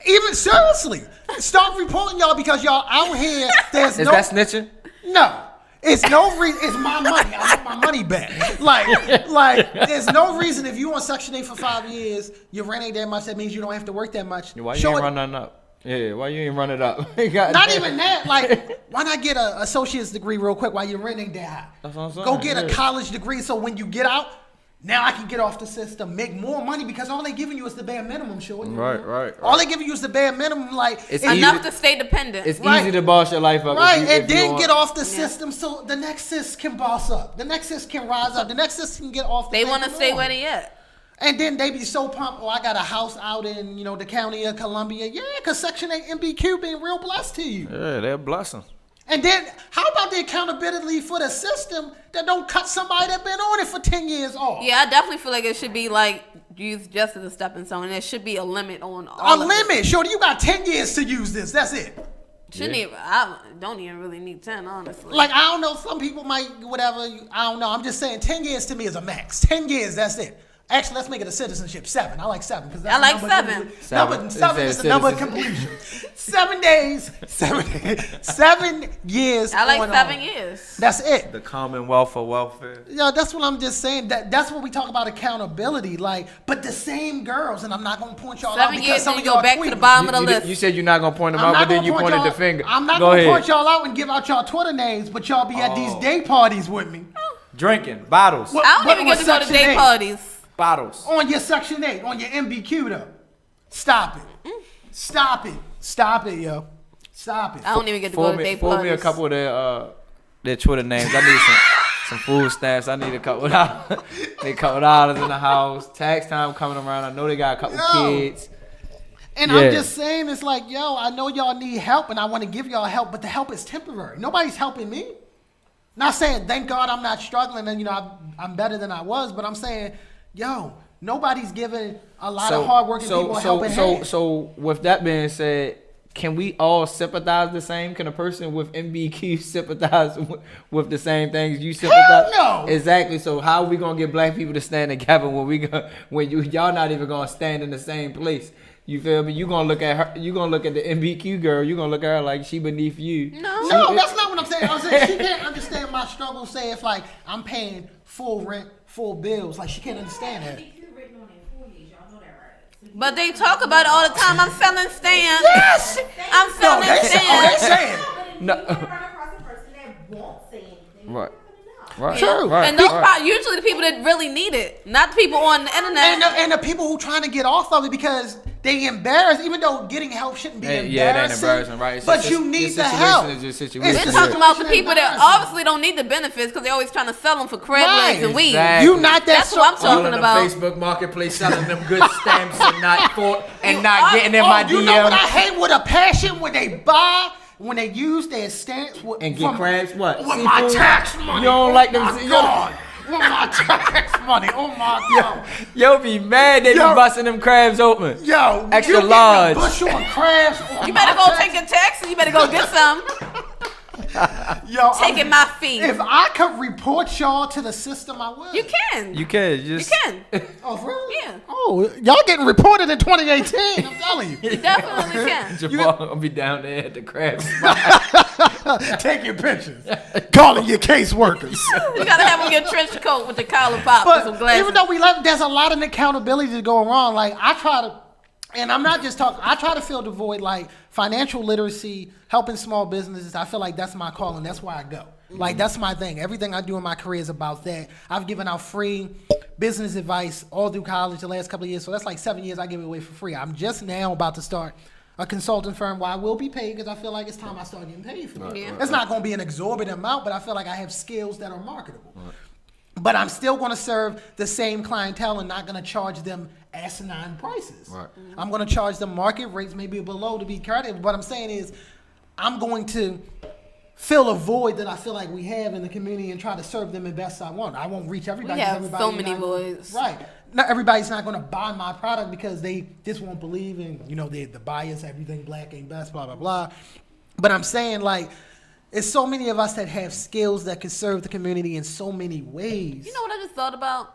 even seriously. Start reporting y'all because y'all out here. There's Is no that snitching? no. It's no reason. It's my money. I want my money back. Like, there's no reason if you on Section 8 for 5 years, your rent ain't that much. That means you don't have to work that much. Why you Show ain't it- run nothing up? Yeah, why you ain't run it up? Not even that. Like, why not get an associate's degree real quick while your rent ain't that high? That's what I'm saying, Go get a yeah. college degree so when you get out, now I can get off the system, make more money because all they giving you is the bare minimum, shorty. Right. All they giving you is the bare minimum. Like, It's and- easy Enough to stay dependent. It's Right. easy to boss your life up. Right, if and you then want- get off the system so the next sis can boss up. The next sis can rise up. The next sis can get off the They thing want to and stay on. where they at. And then they be so pumped, I got a house out in, the county of Columbia. Yeah, because Section 8 MBQ being real blessed to you. Yeah, they're blessing. And then how about the accountability for the system that don't cut somebody that been on it for 10 years off? Yeah, I definitely feel like it should be like used just as a stepping stone, and there should be a limit on A all of it. limit. Shorty, you got 10 years to use this. That's it. Shouldn't even. I don't even really need 10, honestly. Like, I don't know. Some people might, whatever. I don't know. I'm just saying 10 years to me is a max. 10 years, that's it. Actually, let's make it a citizenship 7. I like 7 because I like 7. Number 7 is the number of completion. 7 days, 7 years. I like on 7 on. years. That's it. The Commonwealth of Welfare. Yo, that's what I'm just saying. That's what we talk about accountability. Like, but the same girls, and I'm not gonna point y'all out 7 because years, some and of you y'all go back to tweet the me. bottom of the list. You said you're not gonna point them I'm out, not but then gonna you point pointed y'all- the finger. I'm not Go gonna ahead. point y'all out and give out y'all Twitter names, but y'all be at these day parties with me. Drinking bottles, What- I don't what even was get to go to Section day 8? parties. bottles. On your Section 8, on your MBQ though. Stop it. Stop it. Stop it, yo. Stop it. I don't even get to go to day Forward parties. me a couple of their Twitter names. I need some food stamps. I need a couple of dollars. Need a couple of dollars in the house. Tax time coming around. I know they got a couple kids. And Yeah. I'm just saying, it's like, yo, I know y'all need help, and I want to give y'all help, but the help is temporary. Nobody's helping me. Not saying, thank God I'm not struggling, and I'm better than I was, but I'm saying, yo, nobody's giving a lot of hardworking people a helping hand. So with that being said, can we all sympathize the same? Can a person with MBQ sympathize with the same things you sympathize? no! Exactly. So how are we gonna get black people to stand together when y'all not even gonna stand in the same place? You feel me? You gonna look at her. You gonna look at the MBQ girl. You gonna look at her like she beneath you. No, that's not what I'm saying. I'm saying she can't understand my struggle. Say if like I'm paying full rent, full bills, like she can't understand that. But they talk about it all the time. I'm selling stands. Yes. I'm selling They stands. say it. No. Right. Right. True. Right. And those right. are usually the people that really need it, not the people on the internet. And the people who trying to get off of it because they embarrassed, even though getting help shouldn't be Yeah, it ain't embarrassing. embarrassing, right? It's But just- you need this the situation help. is your situation. It's They're the talking about the situation people that embarrassing. obviously don't need the benefits because they're always trying to sell them for credit Right. and weed. Exactly. You not that. That's what I'm so- All talking in the about. Facebook marketplace selling them good stamps and not getting in Oh, my you know what I DM hate with a passion when they buy, when they use their stamps with, and get crabs. What? with my Seafood? tax money. You don't like them? Oh my God. With my tax money. Oh my God. Yo, be mad they be Yo. busting them crabs open. Yo, Extra you getting large. a bushel of crabs on You better my go tax- take a taxi. You better go get some. Yo, Taking my fee. If I could report y'all to the system, I would. You can. You can You just can. Oh, for real? Yeah. Oh, y'all getting reported in 2018. I'm telling you. You definitely can. Jamal gonna be down there at the crab spot. Taking pictures. Calling your caseworkers. You gotta have on your trench coat with the collar pop and some But glasses. even though there's a lot of accountability to go wrong. Like I try to, and I'm not just talking. I try to fill the void, like financial literacy, helping small businesses. I feel like that's my calling. That's where I go. Like that's my thing. Everything I do in my career is about that. I've given out free business advice all through college the last couple of years. So that's like 7 years I give it away for free. I'm just now about to start a consulting firm where I will be paid because I feel like it's time I start getting paid for it. Yeah. It's not going to be an exorbitant amount, but I feel like I have skills that are marketable. But I'm still going to serve the same clientele and not going to charge them asinine prices. Right. I'm going to charge them market rates, maybe below to be credited. What I'm saying is I'm going to fill a void that I feel like we have in the community and try to serve them the best I want. I won't reach everybody. We have everybody so many not- voids. Right. Not everybody's not going to buy my product because they just won't believe in, the bias, everything black ain't best, blah, blah, blah. But I'm saying, like, it's so many of us that have skills that can serve the community in so many ways. You know what I just thought about?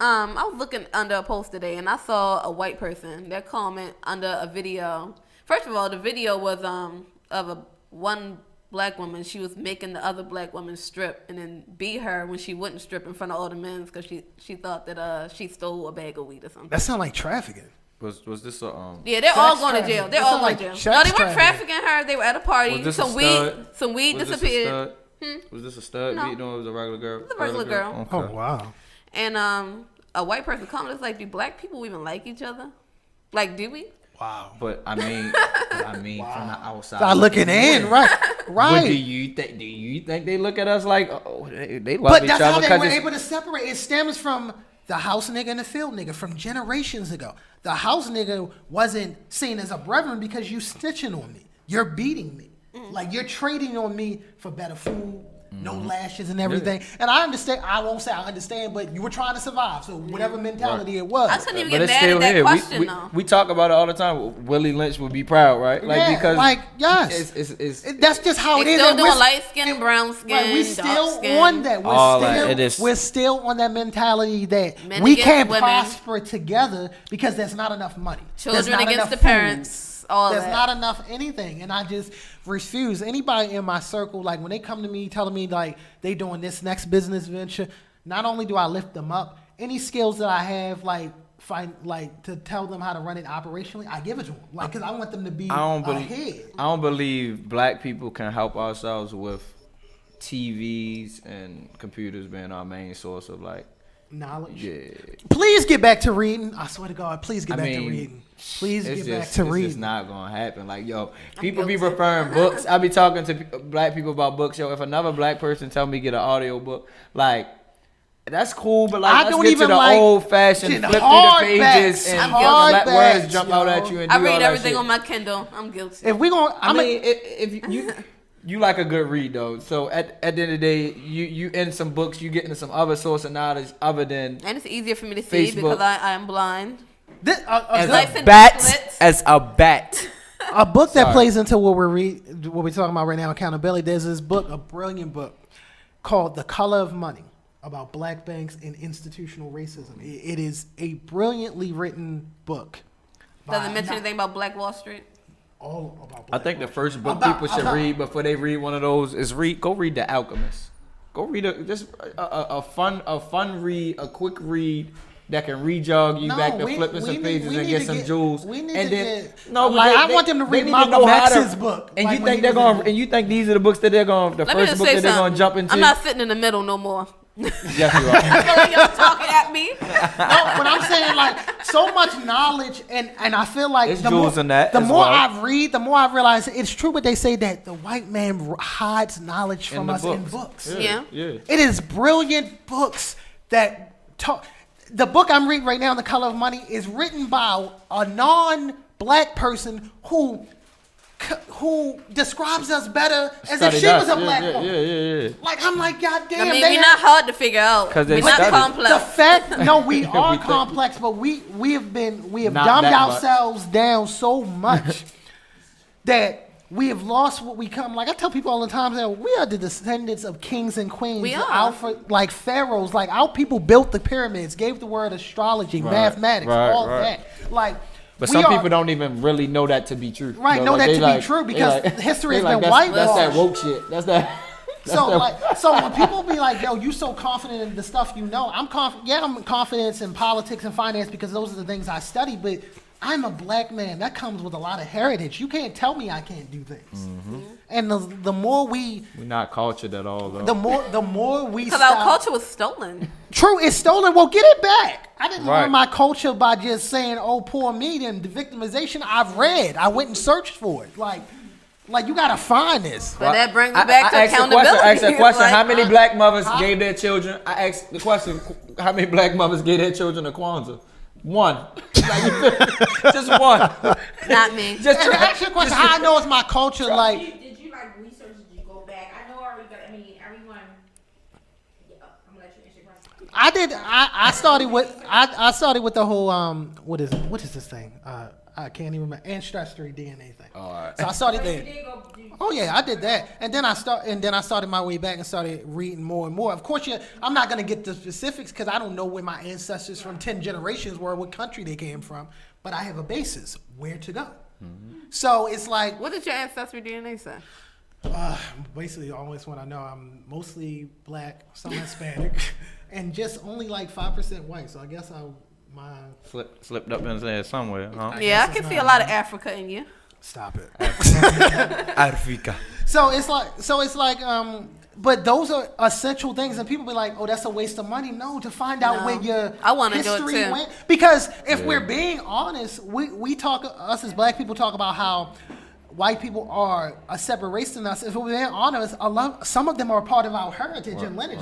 I was looking under a post today and I saw a white person that comment under a video. First of all, the video was of one black woman. She was making the other black woman strip and then beat her when she wouldn't strip in front of all the men because she thought that she stole a bag of weed or something. That sounds like trafficking. Was this a Yeah, they're Sex all going to trafficking. jail. They're It all sound going like to jail. sex No, they weren't trafficking. trafficking her. They were at a party. Was this a Some stud? weed Was this a disappeared. stud? Was this a stud No. beating or was it a regular girl? It was a regular girl. Okay. wow. And a white person commented, it's like, do black people even like each other? Like, do we? Wow. But I mean, from the outside. Start looking in, right? But Right. do you think they look at us like, oh, they love But each that's other how they because were it's able to separate. It stems from the house nigga and the field nigga from generations ago. The house nigga wasn't seen as a brethren because you snitching on me. You're beating me. Like you're trading on me for better food, no lashes and everything. And I understand. I won't say I understand, but you were trying to survive. So whatever mentality it was, I couldn't even But get it's mad still at that here. question though. We talk about it all the time. Willie Lynch would be proud, right? Like yeah, because like yes, that's just how They it is. still And doing we're- light skin, brown skin, Right, we dark still skin. on that. All that, it is- We're still on that mentality that Men we against can't women. prosper together because there's not enough money. There's Children not against enough the food. parents. All There's that. not enough anything, and I just refuse. Anybody in my circle, like when they come to me telling me like they doing this next business venture, not only do I lift them up, any skills that I have, like to tell them how to run it operationally, I give it to them, like because I want them to be ahead. I don't believe black people can help ourselves with TVs and computers being our main source of like Knowledge. yeah. Please get back to reading. I swear to God, please get back to reading. Please get back to It's reading. just not gonna happen. Like yo, people be referring books. I be talking to black people about books. Yo, if another black person tell me get an audio book, like that's cool. But like I let's don't get even to the like old fashioned getting flip through the pages hardbacks. and I'm let guilty. words jump out at you and I do all read that everything shit. on my Kindle. I'm guilty. If we gonna, I mean, if you like a good read though, so at the end of the day, you in some books, you get into some other source of knowledge other than And it's easier for me to see Facebook. because I am blind. this, as Life a and bat, splits. as a bat. a book that Sorry. plays into what we're talking about right now, accountability. There's this book, a brilliant book called "The Color of Money" about black banks and institutional racism. It is a brilliantly written book. Doesn't by mention not anything about Black Wall Street. all about. I Black think the folks. first book About- people should about- read before they read one of those is go read The Alchemist. Go read a fun read, a quick read that can re-jog you No, back to we- flipping we some need- pages we and need get to some get- jewels. we need and to then get- no, like, but I want them to read need Malcolm know how X's book, And like you when think he they're was going? in- And you think these are the books that they're going? The Let me first just book say that they're going something. to jump into? I'm not sitting in the middle no more. Yes, you are. I feel like y'all talking at me. No, but I'm saying like so much knowledge, and I feel like There's the more, jewels in that the as more well. I read, the more I realize it's true what they say that the white man hides knowledge from the us in books. Yeah. Yeah. It is brilliant books that talk. The book I'm reading right now, The Color of Money, is written by a non-black person who describes us better as if Studied she was us. a black yeah, woman. yeah. Like I'm like, God damn, I mean, they we're have- not hard to figure out. 'Cause they We're not studied. complex. the fact, no, we are think- complex, but we have Not dumbed that much. ourselves down so much that we have lost what we come. Like I tell people all the time that we are the descendants of kings and queens. We are. Alpha, like pharaohs. Like our people built the pyramids, gave the word astrology, mathematics, right, all right. that. Like, But we some are- people don't even really know that to be true. Right, Though, know that they to be true they because history they has been that's that whitewashed. woke shit. That's that. So when people be like, "Yo, you so confident in the stuff you know," I'm confident. Yeah, I'm confident in politics and finance because those are the things I study. But I'm a black man. That comes with a lot of heritage. You can't tell me I can't do things. Mm-hmm. And the more we're not cultured at all though. the more we Because stop. our culture was stolen. True, it's stolen. Well, get it back. I didn't Right. learn my culture by just saying, "Oh, poor me." And the victimization I've read. I went and searched for it. Like you gotta find this. But that brings me back to I asked the accountability. question, I asked the It's question, like, how many black mothers gave their children? I asked the question, how many black mothers gave their children a Kwanzaa? One. Just one. Not me. And to ask you a question, how I know it's my culture, like. Did you like research? Did you go back? I know already, but I mean, everyone. Yeah, I'm gonna let you answer your question. I did. I started with the whole what is this thing? I can't even remember. Ancestry DNA thing. All right. So I started You there. did go. Oh yeah, I did that, and then I started my way back and started reading more and more. Of course, I'm not gonna get the specifics because I don't know where my ancestors from 10 generations were, what country they came from, but I have a basis where to go. So it's like What did your ancestry DNA say? basically always when I know I'm mostly black, some Hispanic, and just only like 5% white. So I guess my Slipped up and said somewhere, huh? Yeah, I guess can it's see not a lot of Africa in you. stop it. Africa. So it's like, but those are essential things, and people be like, "Oh, that's a waste of money." No, to find out No. where your I wanna do it history too. went. Because if we're being honest, we talk, us as black people talk about how white people are a separate race than us. If we're being honest, some of them are part of our heritage and lineage.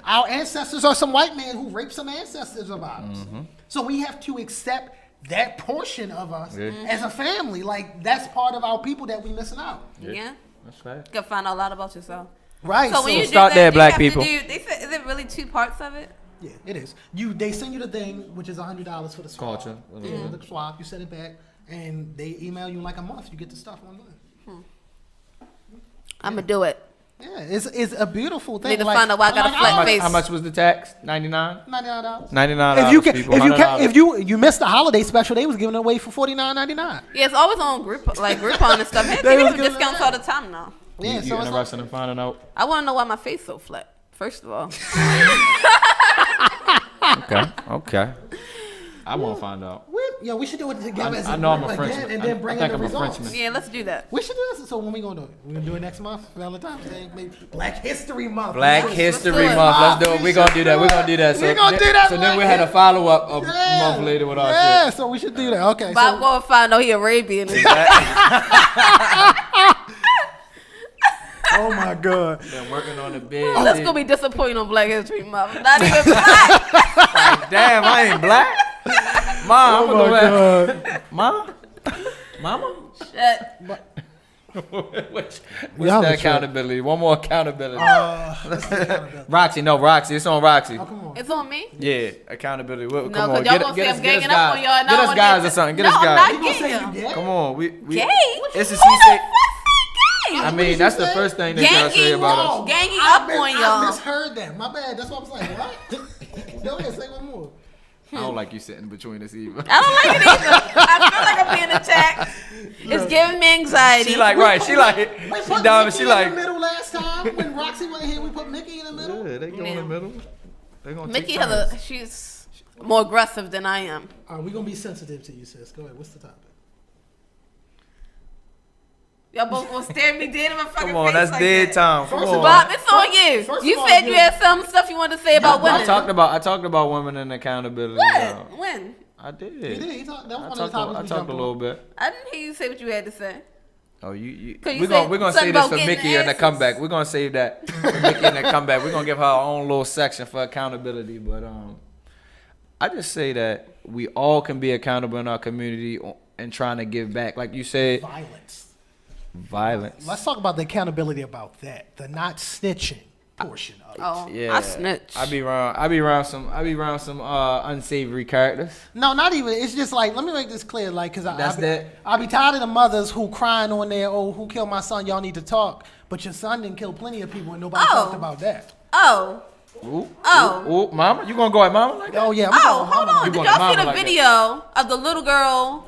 Our ancestors are some white man who raped some ancestors of ours. So we have to accept that portion of us as a family. Like that's part of our people that we missing out. Yeah. That's right. You can find out a lot about yourself. Right. So when you do start that, there, you black have to people. they said, is it really 2 parts of it? Yeah, it is. They send you the thing, which is $100 for the swab. Culture. Yeah, the swab. You send it back, and they email you in like a month. You get the stuff online. I'm gonna do it. Yeah, it's a beautiful thing. Need to find out why I got a flat face. How much was the tax? $99. $99. $99. If you can, people, if you missed the holiday special, they was giving it away for $49.99. Yeah, it's always on Groupon and stuff. Hey, They they was give giving discounts all the time now. Yeah, you so it's like, interested in finding out? I want to know why my face so flat. First of all, Okay. I want to find out. we should do it together. as I a know I'm group a again, Frenchman. and then I bring think in the I'm a results. Frenchman. yeah, let's do that. We should do this. So when we gonna do it? We gonna do it next month, Valentine's Day, maybe Black History Month. Black Yeah. History do it. Month. Let's do it. We're going to do that. We're going to do that. So, We gonna do that So then Black we had a follow-up a month later with our Yeah, shit. so we should do that. Okay. Bob So, going to find out he Arabian. oh my God. Been working on the bed. That's gonna be disappointing on Black History Month. Not even black. Like, damn, I ain't black. Mom, I'm Oh my gonna go God. Mom? Mama? Shit. What's Y'all the are accountability? One more accountability. Roxy, no, Roxy. It's on Roxy. Come on. It's on me. Yeah, accountability. Come No, on, because y'all gonna say I'm ganging up on y'all. and I Get us wanna guys get- or something. Get no, us I'm guys. not gay. gay? Come on, we Gay? It's a Who she the say. fuck said gay? I mean, that's the first thing that y'all say Ganging, about us. ganging up on I y'all. misheard that. My bad. That's what I was like. What? Go ahead, say one more. I don't like you sitting between us either. I don't like it either. I feel like I'm being attacked. It's giving me anxiety. She like right. She like We she put down. Mickey She in like. the middle last time when Roxy went here. We put Mickey in the middle. Yeah, they go in Yeah. the middle. They gonna Mickey take has turns. she's more aggressive than I am. All right, we're gonna be sensitive to you, sis. Go ahead. What's the topic? Y'all both gonna stare me dead in my fucking Come on, face that's like dead that. time. Come First of on. Bob, it's on you. First You of all, said you you- had some stuff you wanted to say about women. I talked about women and accountability. What? When? I did. He did. He talked. That was I one of the talked, topics I we talked jumped a on. little bit. I didn't hear you say what you had to say. Oh, you 'Cause you we're said gonna something save this about for getting Mickey in the asses. comeback. We're gonna save that for Mickey in the comeback. We're gonna give her our own little section for accountability. But I just say that we all can be accountable in our community and trying to give back. Like you said, violence. Let's talk about the accountability about that. The not snitching portion of it. Oh, Yeah, I snitch. I be around some unsavory characters. No, not even. It's just like, let me make this clear, like, cause That's that. I be tired of the mothers who crying on there. Oh, who killed my son? Y'all need to talk. But your son didn't kill plenty of people, and nobody Oh. talked about that. Oh. Ooh, Oh. ooh, ooh, mama, you gonna go at mama like that? Oh yeah. I'm Oh, talking hold about- on. You Did going y'all to see the mama like that? video of the little girl?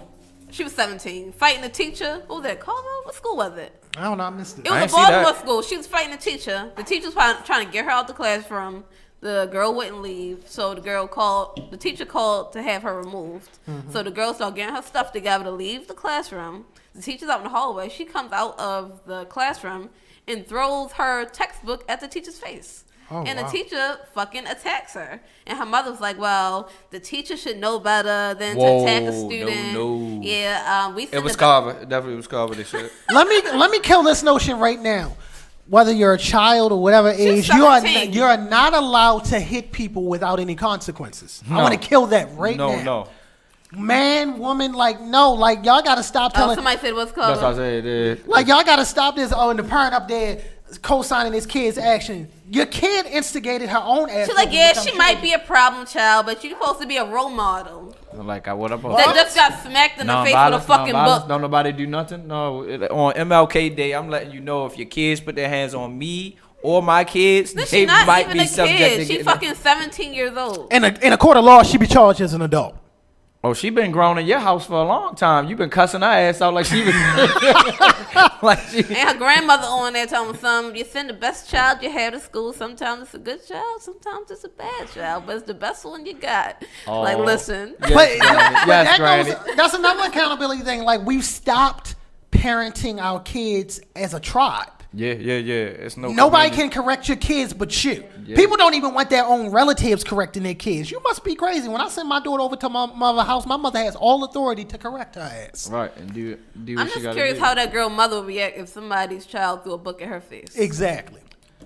She was 17, fighting the teacher. What was that? Caldwell? What school was it? I don't know. I missed it. It I was a ain't see that. Baltimore school. She was fighting the teacher. The teacher was trying to get her out the classroom. The girl wouldn't leave, so the teacher called to have her removed. So the girl started getting her stuff together to leave the classroom. The teacher's out in the hallway. She comes out of the classroom and throws her textbook at the teacher's face. Oh, And wow. the teacher fucking attacks her. And her mother was like, well, the teacher should know better than Whoa, to attack a no, student. no. Yeah, It was Carver. It definitely was Carver. This shit. let me kill this notion right now. Whether you're a child or whatever age, you are 17. not allowed to hit people without any consequences. I No. want to kill that right now. No. Man, woman, like no, like y'all gotta stop Oh, telling. somebody said what's That's what I called. said. Like y'all gotta stop this. Oh, and the parent up there co-signing his kid's action. Your kid instigated her own action. She's like, yeah, she might be a problem child, but you're supposed to be a role model. Like what up? That just got smacked in the face with a fucking book. Don't nobody do nothing. No, on MLK Day, I'm letting you know if your kids put their hands on me or my kids, This they she not might even be a subject kid. to She getting. fucking 17 years old. In a court of law, she be charged as an adult. Oh, she been grown in your house for a long time. You been cussing her ass out like she was. like she. And her grandmother on there telling me something. You send the best child you have to school. Sometimes it's a good child. Sometimes it's a bad child. But it's the best one you got. Like, Oh. listen. Yes, But, Granny. but Yes, that Granny. that's another accountability thing. Like we've stopped parenting our kids as a tribe. Yeah. It's no. Nobody community. can correct your kids but you. Yeah. People don't even want their own relatives correcting their kids. You must be crazy. When I send my daughter over to my mother's house, my mother has all authority to correct her ass. Right, and do what I'm she just gotta curious do. how that girl mother would react if somebody's child threw a book at her face. Exactly.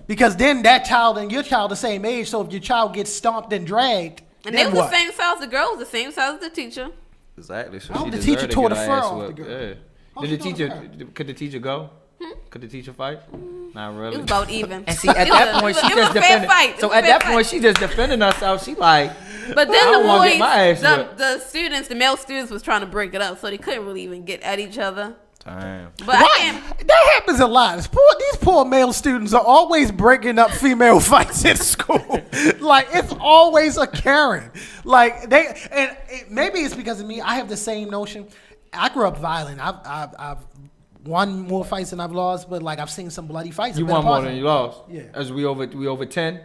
Because then that child and your child the same age. So if your child gets stomped and dragged, And they then was what? the same size. The girl was the same size as the teacher. Exactly. So I hope she the deserved teacher to tore get the her fur ass off whooped. the girl. Yeah. How Did she the tore the teacher? Could the teacher go? Could the teacher fight? Not really. It was about even. And see, at It that was point, a- she it was just a fair defended. fight. It So was a at fair that point, fight. she just defending herself. She like, But I then don't wanna get the my ass boys, whipped. the students, the male students was trying to break it up, so they couldn't really even get at each other. damn. But I Why? can't. That happens a lot. These poor male students are always breaking up female fights in school. Like it's always a Karen. Like maybe it's because of me. I have the same notion. I grew up violent. I've won more fights than I've lost, but like I've seen some bloody fights. You I've been won a part more of than them. you lost. Yeah. As we over 10,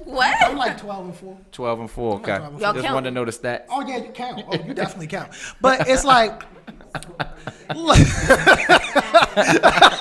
What? I'm like 12-4. 12 and 4. Okay. 12 and 4. Y'all Just count. wanted to know the stats. Oh yeah, you count. Oh, you definitely count. But it's like.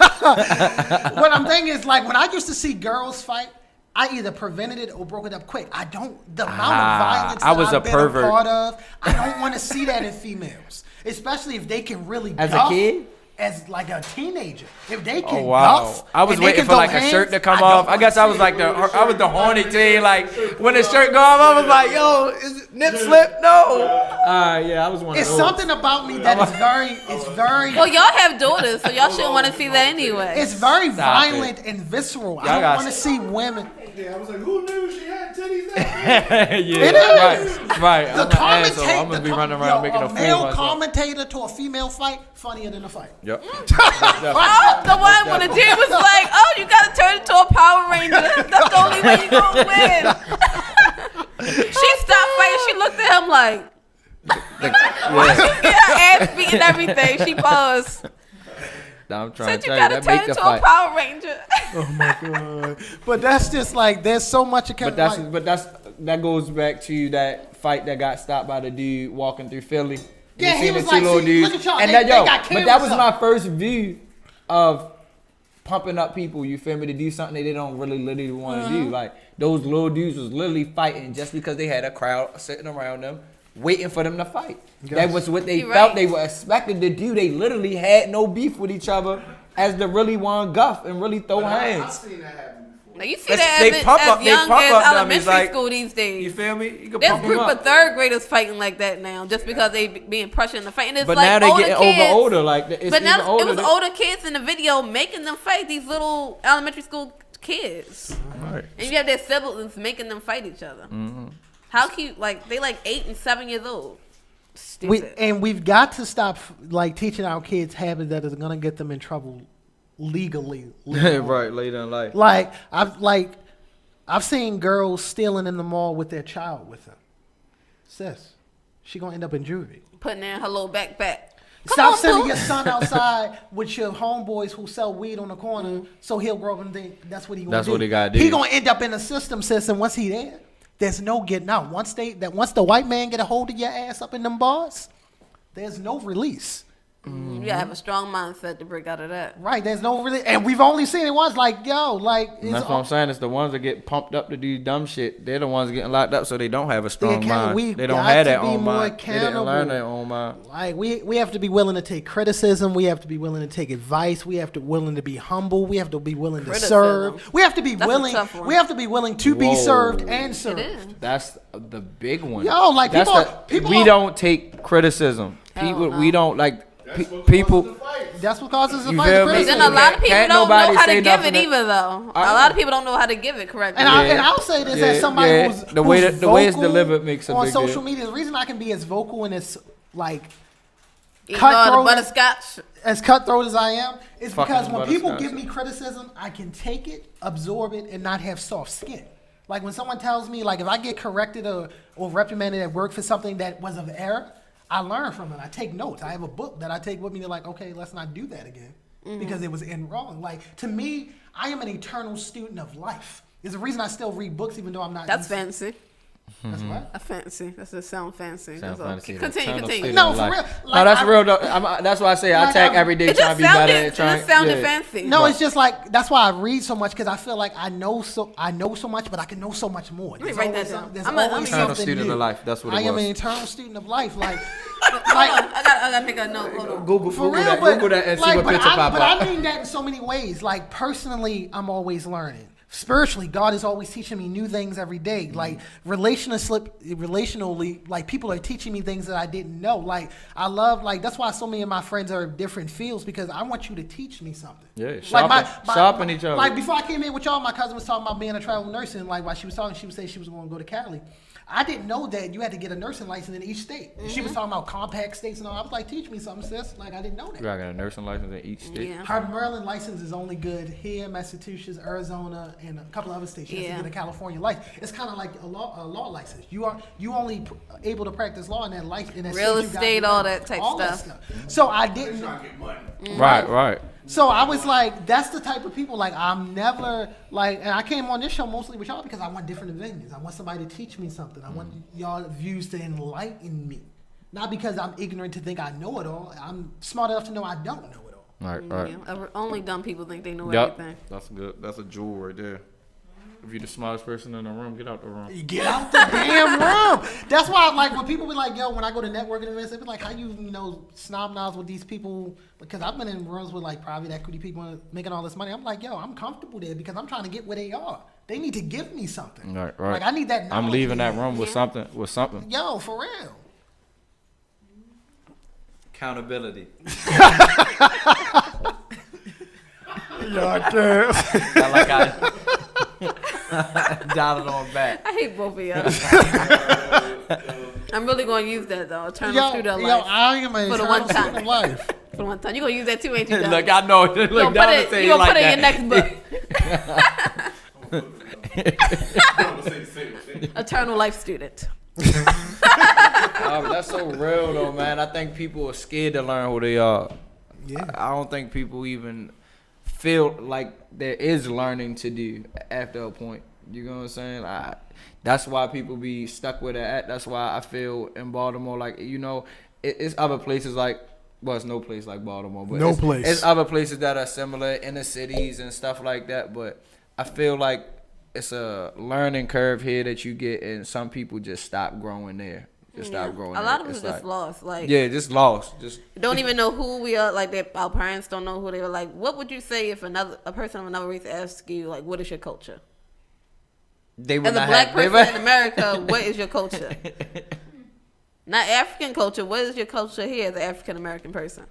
What I'm thinking is like when I used to see girls fight, I either prevented it or broke it up quick. I don't the amount of violence I that was I've a been pervert. a part of. I don't want to see that in females, especially if they can really As a guff kid? as like a teenager. If they can Oh wow! guff, I was and they waiting can for throw like a hands, shirt to come don't off. I guess I wanna was see like it. I was the horny teen. Like when the shirt go off, I was like, "Yo, is it nip slip?" No. Yeah, I was one of It's those. something about me that it's very. Well, y'all have daughters, so y'all shouldn't want to see that anyway. It's very Stop violent and visceral. I Y'all don't got- want to see women. Yeah, I was like, who knew she had titties? Yeah, It is. right. The I'm an asshole. commentator, I'm gonna be running around making a fool of male myself. commentator to a female fight funnier than a fight. Yep. Oh, the one when the dude was like, "Oh, you gotta turn into a Power Ranger. That's the only way you gonna win." She stopped fighting. She looked at him like, get her ass beat and everything. She paused. I'm trying Said to you tell you gotta that turn make the into a fight. Power Ranger. Oh my god! But that's just like there's so much you can't. But that goes back to that fight that got stopped by the dude walking through Philly. Yeah, You he seen was the like, two little see, dudes? look at y'all, And they- that they got but that cameras was up. my first view of pumping up people. You feel me? To do something they don't really literally want to do. Like those little dudes was literally fighting just because they had a crowd sitting around them, waiting for them to fight. That was what they You're felt right. they were expected to do. They literally had no beef with each other as to really want guff and really throw hands. seen that happen before. Now you see They that as, pump as up- they young pump as up dummies, elementary like- school these days. You feel me? You can There's a pump them group up. of third graders fighting like that now, just because they being pressured in the fight. And it's But like now they older getting kids, older. Like it's but now even older. it was than- older kids in the video making them fight these little elementary school kids, Right. and you have their siblings making them fight each other. Mm-hmm. How cute! Like they like 8 and 7 years old. Stupid. We've got to stop like teaching our kids habits that is gonna get them in trouble legally. Right, later in life. I've seen girls stealing in the mall with their child with them. Sis, she gonna end up in juvie. Putting in her little backpack. Stop on, sending boo. your son outside with your homeboys who sell weed on the corner, so he'll grow up and think that's what he gonna That's do. what he gotta do. He gonna end up in a system, sis, and once he there, there's no getting out. Once the white man get a hold of your ass up in them bars, there's no release. You gotta have a strong mindset to break out of that. Right? There's no release, and we've only seen it once. Like yo, like And that's what I'm saying. It's the ones that get pumped up to do dumb shit. They're the ones getting locked up, so they don't have a strong account- we mind. They don't got have to their be own more mind. They didn't learn accountable. their own mind. Like we have to be willing to take criticism. We have to be willing to take advice. We have to willing to be humble. We have to be willing to Criticism. serve. We have to be That's a willing. tough one. We have to be willing to be Whoa. served and served. It is. That's the big one. Yo, like, That's people we are- don't take criticism. People, no. we don't like people. That's what causes the You fight. feel me? But criticism. then a lot of people Can't don't nobody know how say to give nothing it that- either, though. I A lot know. of people don't know how to give it correctly. And, Yeah. I'll say this Yeah, as somebody yeah. who's The way who's that- the way it's vocal delivered makes a on big social deal. media. The reason I can be as vocal and as like Eating cutthroat- all the butterscotch. as cutthroat as I am is Fucking because when people butterscotch. give me criticism, I can take it, absorb it, and not have soft skin. Like when someone tells me, like if I get corrected or reprimanded at work for something that was of error, I learn from it. I take notes. I have a book that I take with me. They're like, okay, let's not do that again because it was in wrong. Like to me, I am an eternal student of life. There's a reason I still read books even though I'm not. That's used- fancy. That's what? A fancy. That's just sound fancy. Sound That's all. fancy. Continue. Eternal Continue. state No, of for life. real. No, Like, that's I- real. Though. That's why I say I Like, attack I- every day It trying just to be better. sounded. and It trying, just sounded yeah. fancy. No, it's just like that's why I read so much because I feel like I know so much, but I can know so much more. Let me There's write that always down. some- there's I'm a- always I'm a eternal something student new. of life. That's what it I am was. an eternal student of life. Like, Hold on. I gotta make a note. Hold on. Google, for Google real, that. Google that and see what but picture pop but up. I mean that in so many ways. Like personally, I'm always learning. spiritually, God is always teaching me new things every day. Like relationally, like people are teaching me things that I didn't know. Like I love, like that's why so many of my friends are in different fields, because I want you to teach me something. Yeah, Sharpen each other. Like before I came in with y'all, my cousin was talking about being a travel nurse, and like while she was talking, she was saying she was going to go to Cali. I didn't know that you had to get a nursing license in each state. She was talking about compact states and all. I was like, teach me something, sis. Like I didn't know that. You got a nursing license in each state. Yeah. Her Maryland license is only good here, Massachusetts, Arizona, and a couple of other states. You have to Yeah. get a California license. It's kind of like a law license. You only able to practice law in that license. In that Real state you got estate, to all do. that type All that stuff. So I didn't. Right. So I was like, that's the type of people, like, I'm never, like, and I came on this show mostly with y'all because I want different opinions. I want somebody to teach me something. I want y'all views to enlighten me. Not because I'm ignorant to think I know it all. I'm smart enough to know I don't know it all. Right. Yeah, only dumb people think they know Yep. everything. That's good. That's a jewel right there. If you're the smartest person in the room, get out the room. You get out the damn room. That's why, like, when people be like, yo, when I go to networking events, they be like, how you snob knobs with these people? Because I've been in rooms with, like, private equity people making all this money. I'm like, yo, I'm comfortable there because I'm trying to get where they are. They need to give me something. Right. Like, I need that knowledge. I'm leaving that room with Yeah. something. Yo, for real. Accountability. Yo, I can't. I like I dialed it on back. I hate both of y'all. I'm really gonna use that though. Eternal student of Yo, life. I am an For the eternal one student time. of life. For one time, you gonna use that too, ain't you? Doug? Look, I know. Look, you gonna Donna put say it, you gonna like put it in that. your next book. Eternal life student. That's so real though, man. I think people are scared to learn who they are. Yeah. I don't think people even feel like there is learning to do after a point. You know what I'm saying? That's why people be stuck with that. That's why I feel in Baltimore, like, it's other places like, well, it's no place like Baltimore, but it's other places that are similar in the cities and stuff like that. But I feel like it's a learning curve here that you get, and some people just stop growing there. Stop growing. A lot there. of us It's are just like, lost. Like, just lost. Just don't even know who we are. Like, our parents don't know who they are. Like, what would you say if a person of another race asks you, like, what is your culture? they would As a not black have. person in America, what is your culture? Not African culture. What is your culture here as an African American person?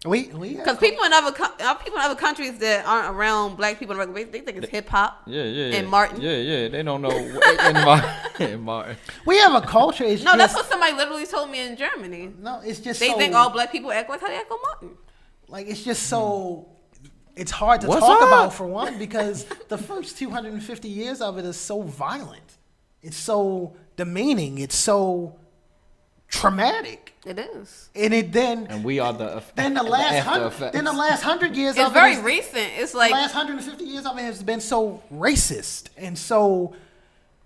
Because people in other countries that aren't around black people, they think it's hip hop. Yeah. And Martin. Yeah. They don't know. and Martin. We have a culture. It's No, just, that's what somebody literally told me in Germany. No, it's just They so, think all black people act like how they act on Martin. like, it's just so, it's hard to What's talk up? about, for one, because the first 250 years of it is so violent. It's so demeaning. It's so traumatic. It is. And we are the Then the last 100 years It's of very it is, recent. It's the like last 150 years of it has been so racist and so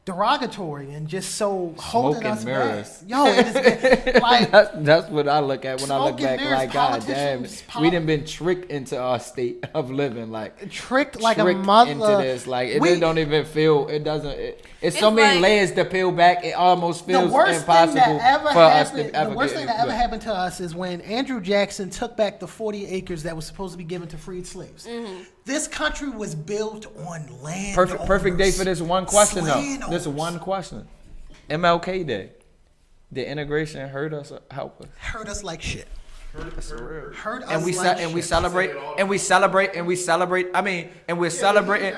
derogatory and just so holding Smoke and us mirrors. back. Yo, it has been like that's what I look at when I look Smoke and back. mirrors, Like, God damn, politicians, we done been tricked into our state of living. Like, tricked like a tricked mother. into this. Like, it don't even feel. It doesn't. It's so It's many like- layers to peel back. It almost The feels worst impossible thing that ever for us happened. to ever The worst get thing that ever but- happened to us is when Andrew Jackson took back the 40 acres that was supposed to be given to freed slaves. Mm-hmm. This country was built on land. Perfect day for this one question though. This Landowners. one question. MLK Day. Did integration hurt us or help us? Hurt us like shit. Hurt us And we like and we shit. celebrate and we celebrate and we celebrate. I mean, and we're celebrating.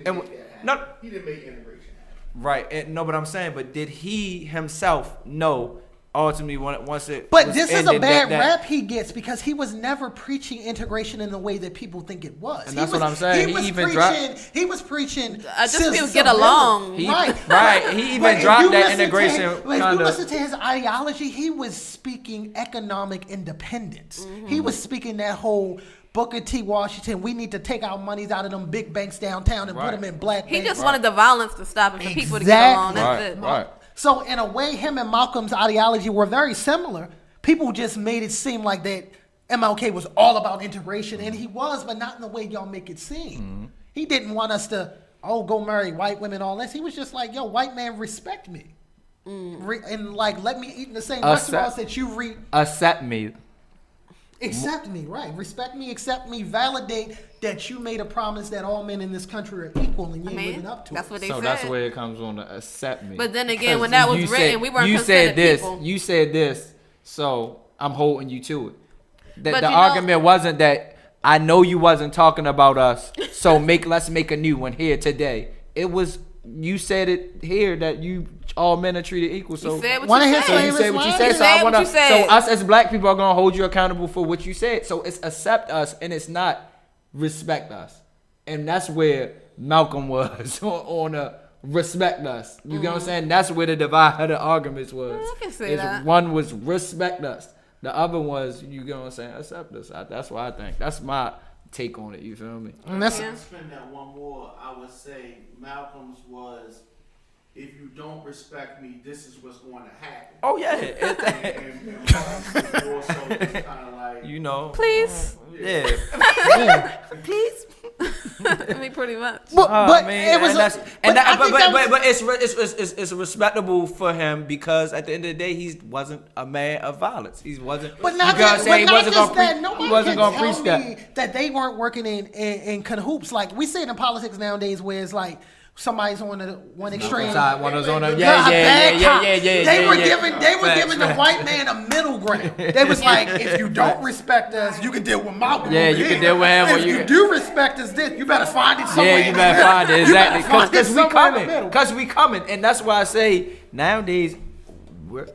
And no, He didn't make integration happen. right? And, no, but I'm saying, but did he himself know ultimately once it? But was this is a ended bad that- rap he gets because he was never preaching integration in the way that people think it was. And that's what I'm saying. He even He was preaching. just people get civility. along. He- Right. right. He But even if dropped you that listen to integration him- If you kinda- listen to his ideology, he was speaking economic independence. He was speaking that whole Booker T. Washington, we need to take our monies out of them big banks downtown and put Right. them in black He banks. just wanted the violence to stop and for people to get along. That's it. Right. So in a way, him and Malcolm's ideology were very similar. People just made it seem like that MLK was all about integration, and he was, but not in the way y'all make it seem. He didn't want us to, go marry white women, all this. He was just like, yo, white man, respect me. And like, let me eat in the same Accept- restaurants that you read. Accept me. Accept me, right? Respect me, accept me, validate that you made a promise that all men in this country are equal and you ain't living up to that's it. what they So said. that's where it comes on to accept me. But then again, 'Cause when that was you written, said- we weren't you said considered this. people. You said this, so I'm holding you to it. The But you know- argument wasn't that I know you wasn't talking about us, so let's make a new one here today. It was you said it here that you all men are treated equal. So You said what Wanna you hear said. so you famous said what you line? said. You So I said what wanna. you So said. us as black people are gonna hold you accountable for what you said. So it's accept us and it's not respect us, and that's where Malcolm was on a respect us. You get what I'm saying? That's where the divide of the arguments was. I can say Is that. One was respect us. The other was you get what I'm saying? Accept us. That's what I think. That's my take on it. You feel me? And that's Yeah. Spend that one more. I would say Malcolm's was, if you don't respect me, this is what's going to happen. Oh yeah. And mine's more so just kind of like, You know. Please, Yeah. yeah. please. I mean, pretty much. But man, it was, and that's, but and I that, think that was- but it's respectable for him because at the end of the day he wasn't a man of violence. He wasn't. But not you gotta just, say but he not wasn't just gonna that. preach. Nobody He wasn't can gonna tell preach me that. that they weren't working in cahoots. Like we see it in politics nowadays, where it's like somebody's on the one extreme. One was on a God, bad cop. They were yeah. giving Facts, the white man a middle ground. They was like, if you don't respect us, you can deal with Malcolm. Yeah, over you can here. deal with him, or If you you can- do respect us, this you better find it somewhere. Yeah, you in better the find it middle. You better exactly find it because we somewhere in the coming. middle. Because we coming, and that's why I say nowadays we're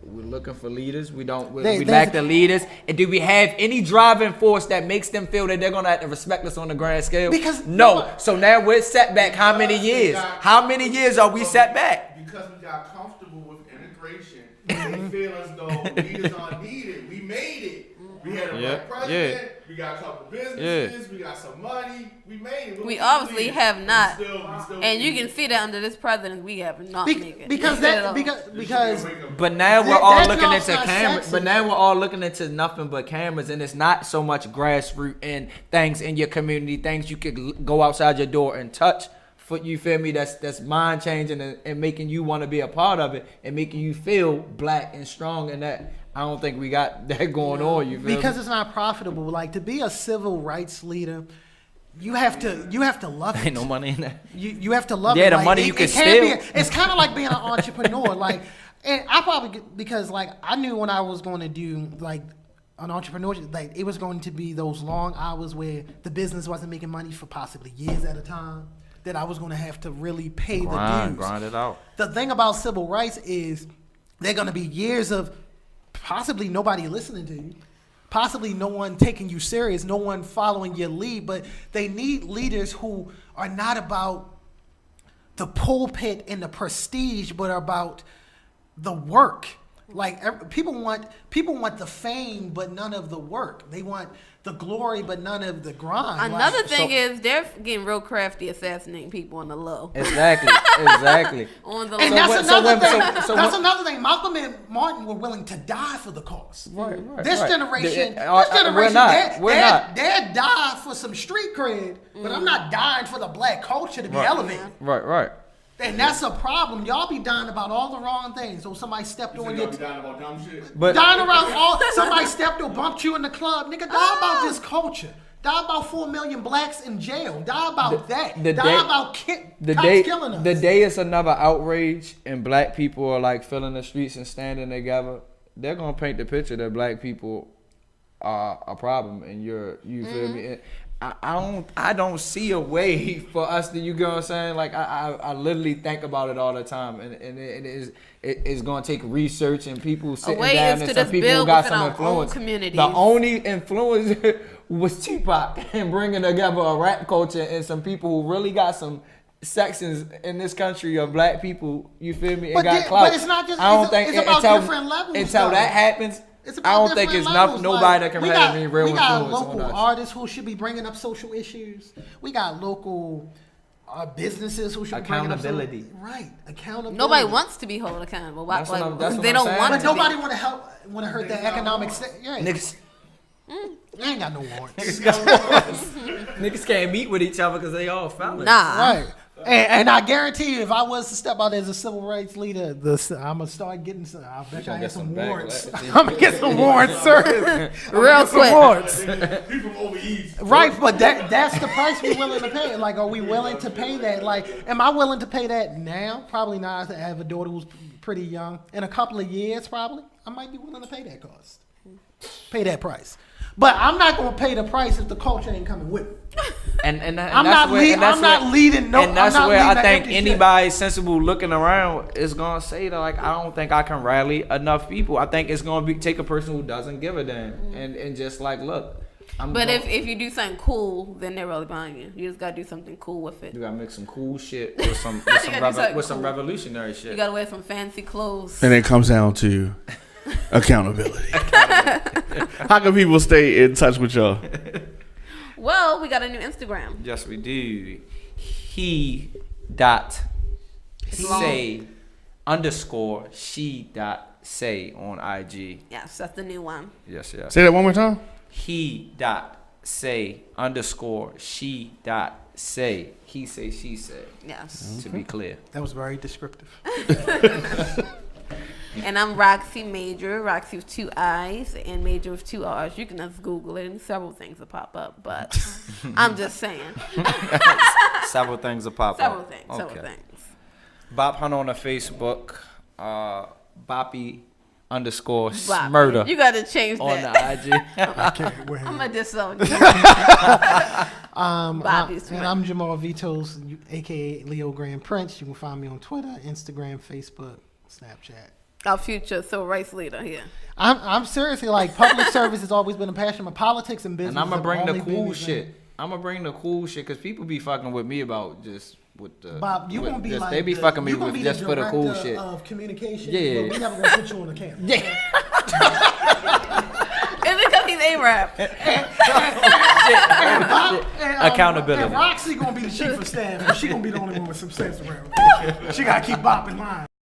looking for leaders. We lack the leaders. And do we have any driving force that makes them feel that they're gonna have to respect us on the grand scale? Because- no. So now we're set back. How many years? How many years are we set back? Because we got comfortable with integration, we feel as though leaders aren't needed. We made it. We had a black president. We got a couple businesses. We got some money. We made it. We obviously have not. We still And you can see that under this president, we have not made it. Because because But now we're That- all that looking job's into not cameras. sexy. But now we're all looking into nothing but cameras, and it's not so much grassroots and things in your community, things you could go outside your door and touch. For you feel me? That's mind changing and making you want to be a part of it and making you feel black and strong. And that I don't think we got that going on. You feel because me? it's not profitable. Like to be a civil rights leader, you have to love it. Ain't no money in that. You have to love Yeah, it. the Like, money you can steal. It's kind of like being an entrepreneur. Like, and I probably because like I knew when I was going to do like an entrepreneurship, like it was going to be those long hours where the business wasn't making money for possibly years at a time. That I was going to have to really pay the dues. Grind it out. The thing about civil rights is they're going to be years of possibly nobody listening to you, possibly no one taking you serious, no one following your lead, but they need leaders who are not about the pulpit and the prestige, but are about the work. Like people want the fame, but none of the work. They want the glory, but none of the grind. Another Like, thing so- is they're getting real crafty assassinating people on the low. Exactly. Exactly. On the And low. that's another thing. so That's when- another thing. Malcolm and Martin were willing to die for the cause. Right. This right. generation, We're not. We're not. They'll die for some street cred, but I'm not dying for the black culture to be elevated. Right. And that's a problem. Y'all be dying about all the wrong things. So somebody stepped on your, be dying about dumb shit. But dying around all. Somebody stepped or bumped you in the club. Nigga, die about this culture. Die about 4 million blacks in jail. Die about that. the Die day- about the cops day killing us. the day it's another outrage and black people are like filling the streets and standing together, they're gonna paint the picture that black people are a problem and you feel me. And I don't see a way for us to, you get what I'm saying? Like I literally think about it all the time, and it's gonna take research and people sitting way down is and to some just people who build got within some our own influence. communities. The only influence was Tupac and bringing together a rap culture and some people who really got some sections in this country of black people. You feel me? And But got then- clout. but it's not just- I don't it's- think it's about until, different levels, until though. that happens. It's I about don't think different it's levels. nobody Like, that can we have got- any real We got influence on local us. artists who should be bringing up social issues. We got local businesses who should be bringing up Accountability. right, accountability. Nobody wants to be held accountable. Why, That's what I'm- that's what they I'm don't saying. want But to nobody be. want to hurt the economic. Yeah, Niggas, I ain't got no warrants. niggas can't meet with each other because they all fellas. Nah. Right. And I guarantee you, if I was to step out as a civil rights leader, I'm gonna start getting some. I bet you I gonna had get some some warrants. backlash. I'm gonna get some warrants, sir. Real quick. Warrants. People over east. Right, but that's the price we're willing to pay. Like, are we willing to pay that? Like, am I willing to pay that now? Probably not. I have a daughter who's pretty young. In a couple of years, probably, I might be willing to pay that cost. Pay that price. But I'm not going to pay the price if the culture ain't coming with me. And I'm that's not where, lead- and that's I'm not where- leading no- And that's I'm not where I leading that think empty anybody sensible looking around is gonna say that, like, I don't think I can rally enough people. I think it's gonna take a person who doesn't give a damn and just like, look. But if you do something cool, then they're really buying you. You just gotta do something cool with it. you gotta make some cool shit with some something cool. revolutionary shit. You gotta wear some fancy clothes. And it comes down to accountability. How can people stay in touch with y'all? Well, we got a new Instagram. Yes, we do. He dot say underscore she dot say on IG. Yes, that's the new one. Yes, yes. Say that one more time. He dot say underscore she dot say. He say she said. Yes. To be clear. That was very descriptive. And I'm Roxy Major, Roxy with 2 I's and Major with 2 R's. You can just Google it and several things will pop up, but I'm just saying. Several things will pop Several up. things, several things. Bop Hunt on the Facebook. Boppy underscore Bop. Smurder You gotta change on that. the IG. Okay, wait. I'm gonna disown you. Bobby Smurder. And I'm Jamal Vitos, a.k.a. Leo Grand Prince. You can find me on Twitter, Instagram, Facebook, Snapchat. Our future civil rights leader here. I'm seriously, like, public service has always been a passion. My politics and business. And I'm gonna have bring the only been cool these shit. things. I'm gonna bring the cool shit because people be fucking with me about just with the. Bob, you with gonna be just, like they be the- fucking me you gonna with be just the for the cool director shit. of communication. Yeah. But we never gonna put you on the camera. Yeah. Is it because he's A-Rap? Accountability. And Roxy gonna be the chief of staff, and she gonna be the only one with some sense around. She gotta keep Bop in line.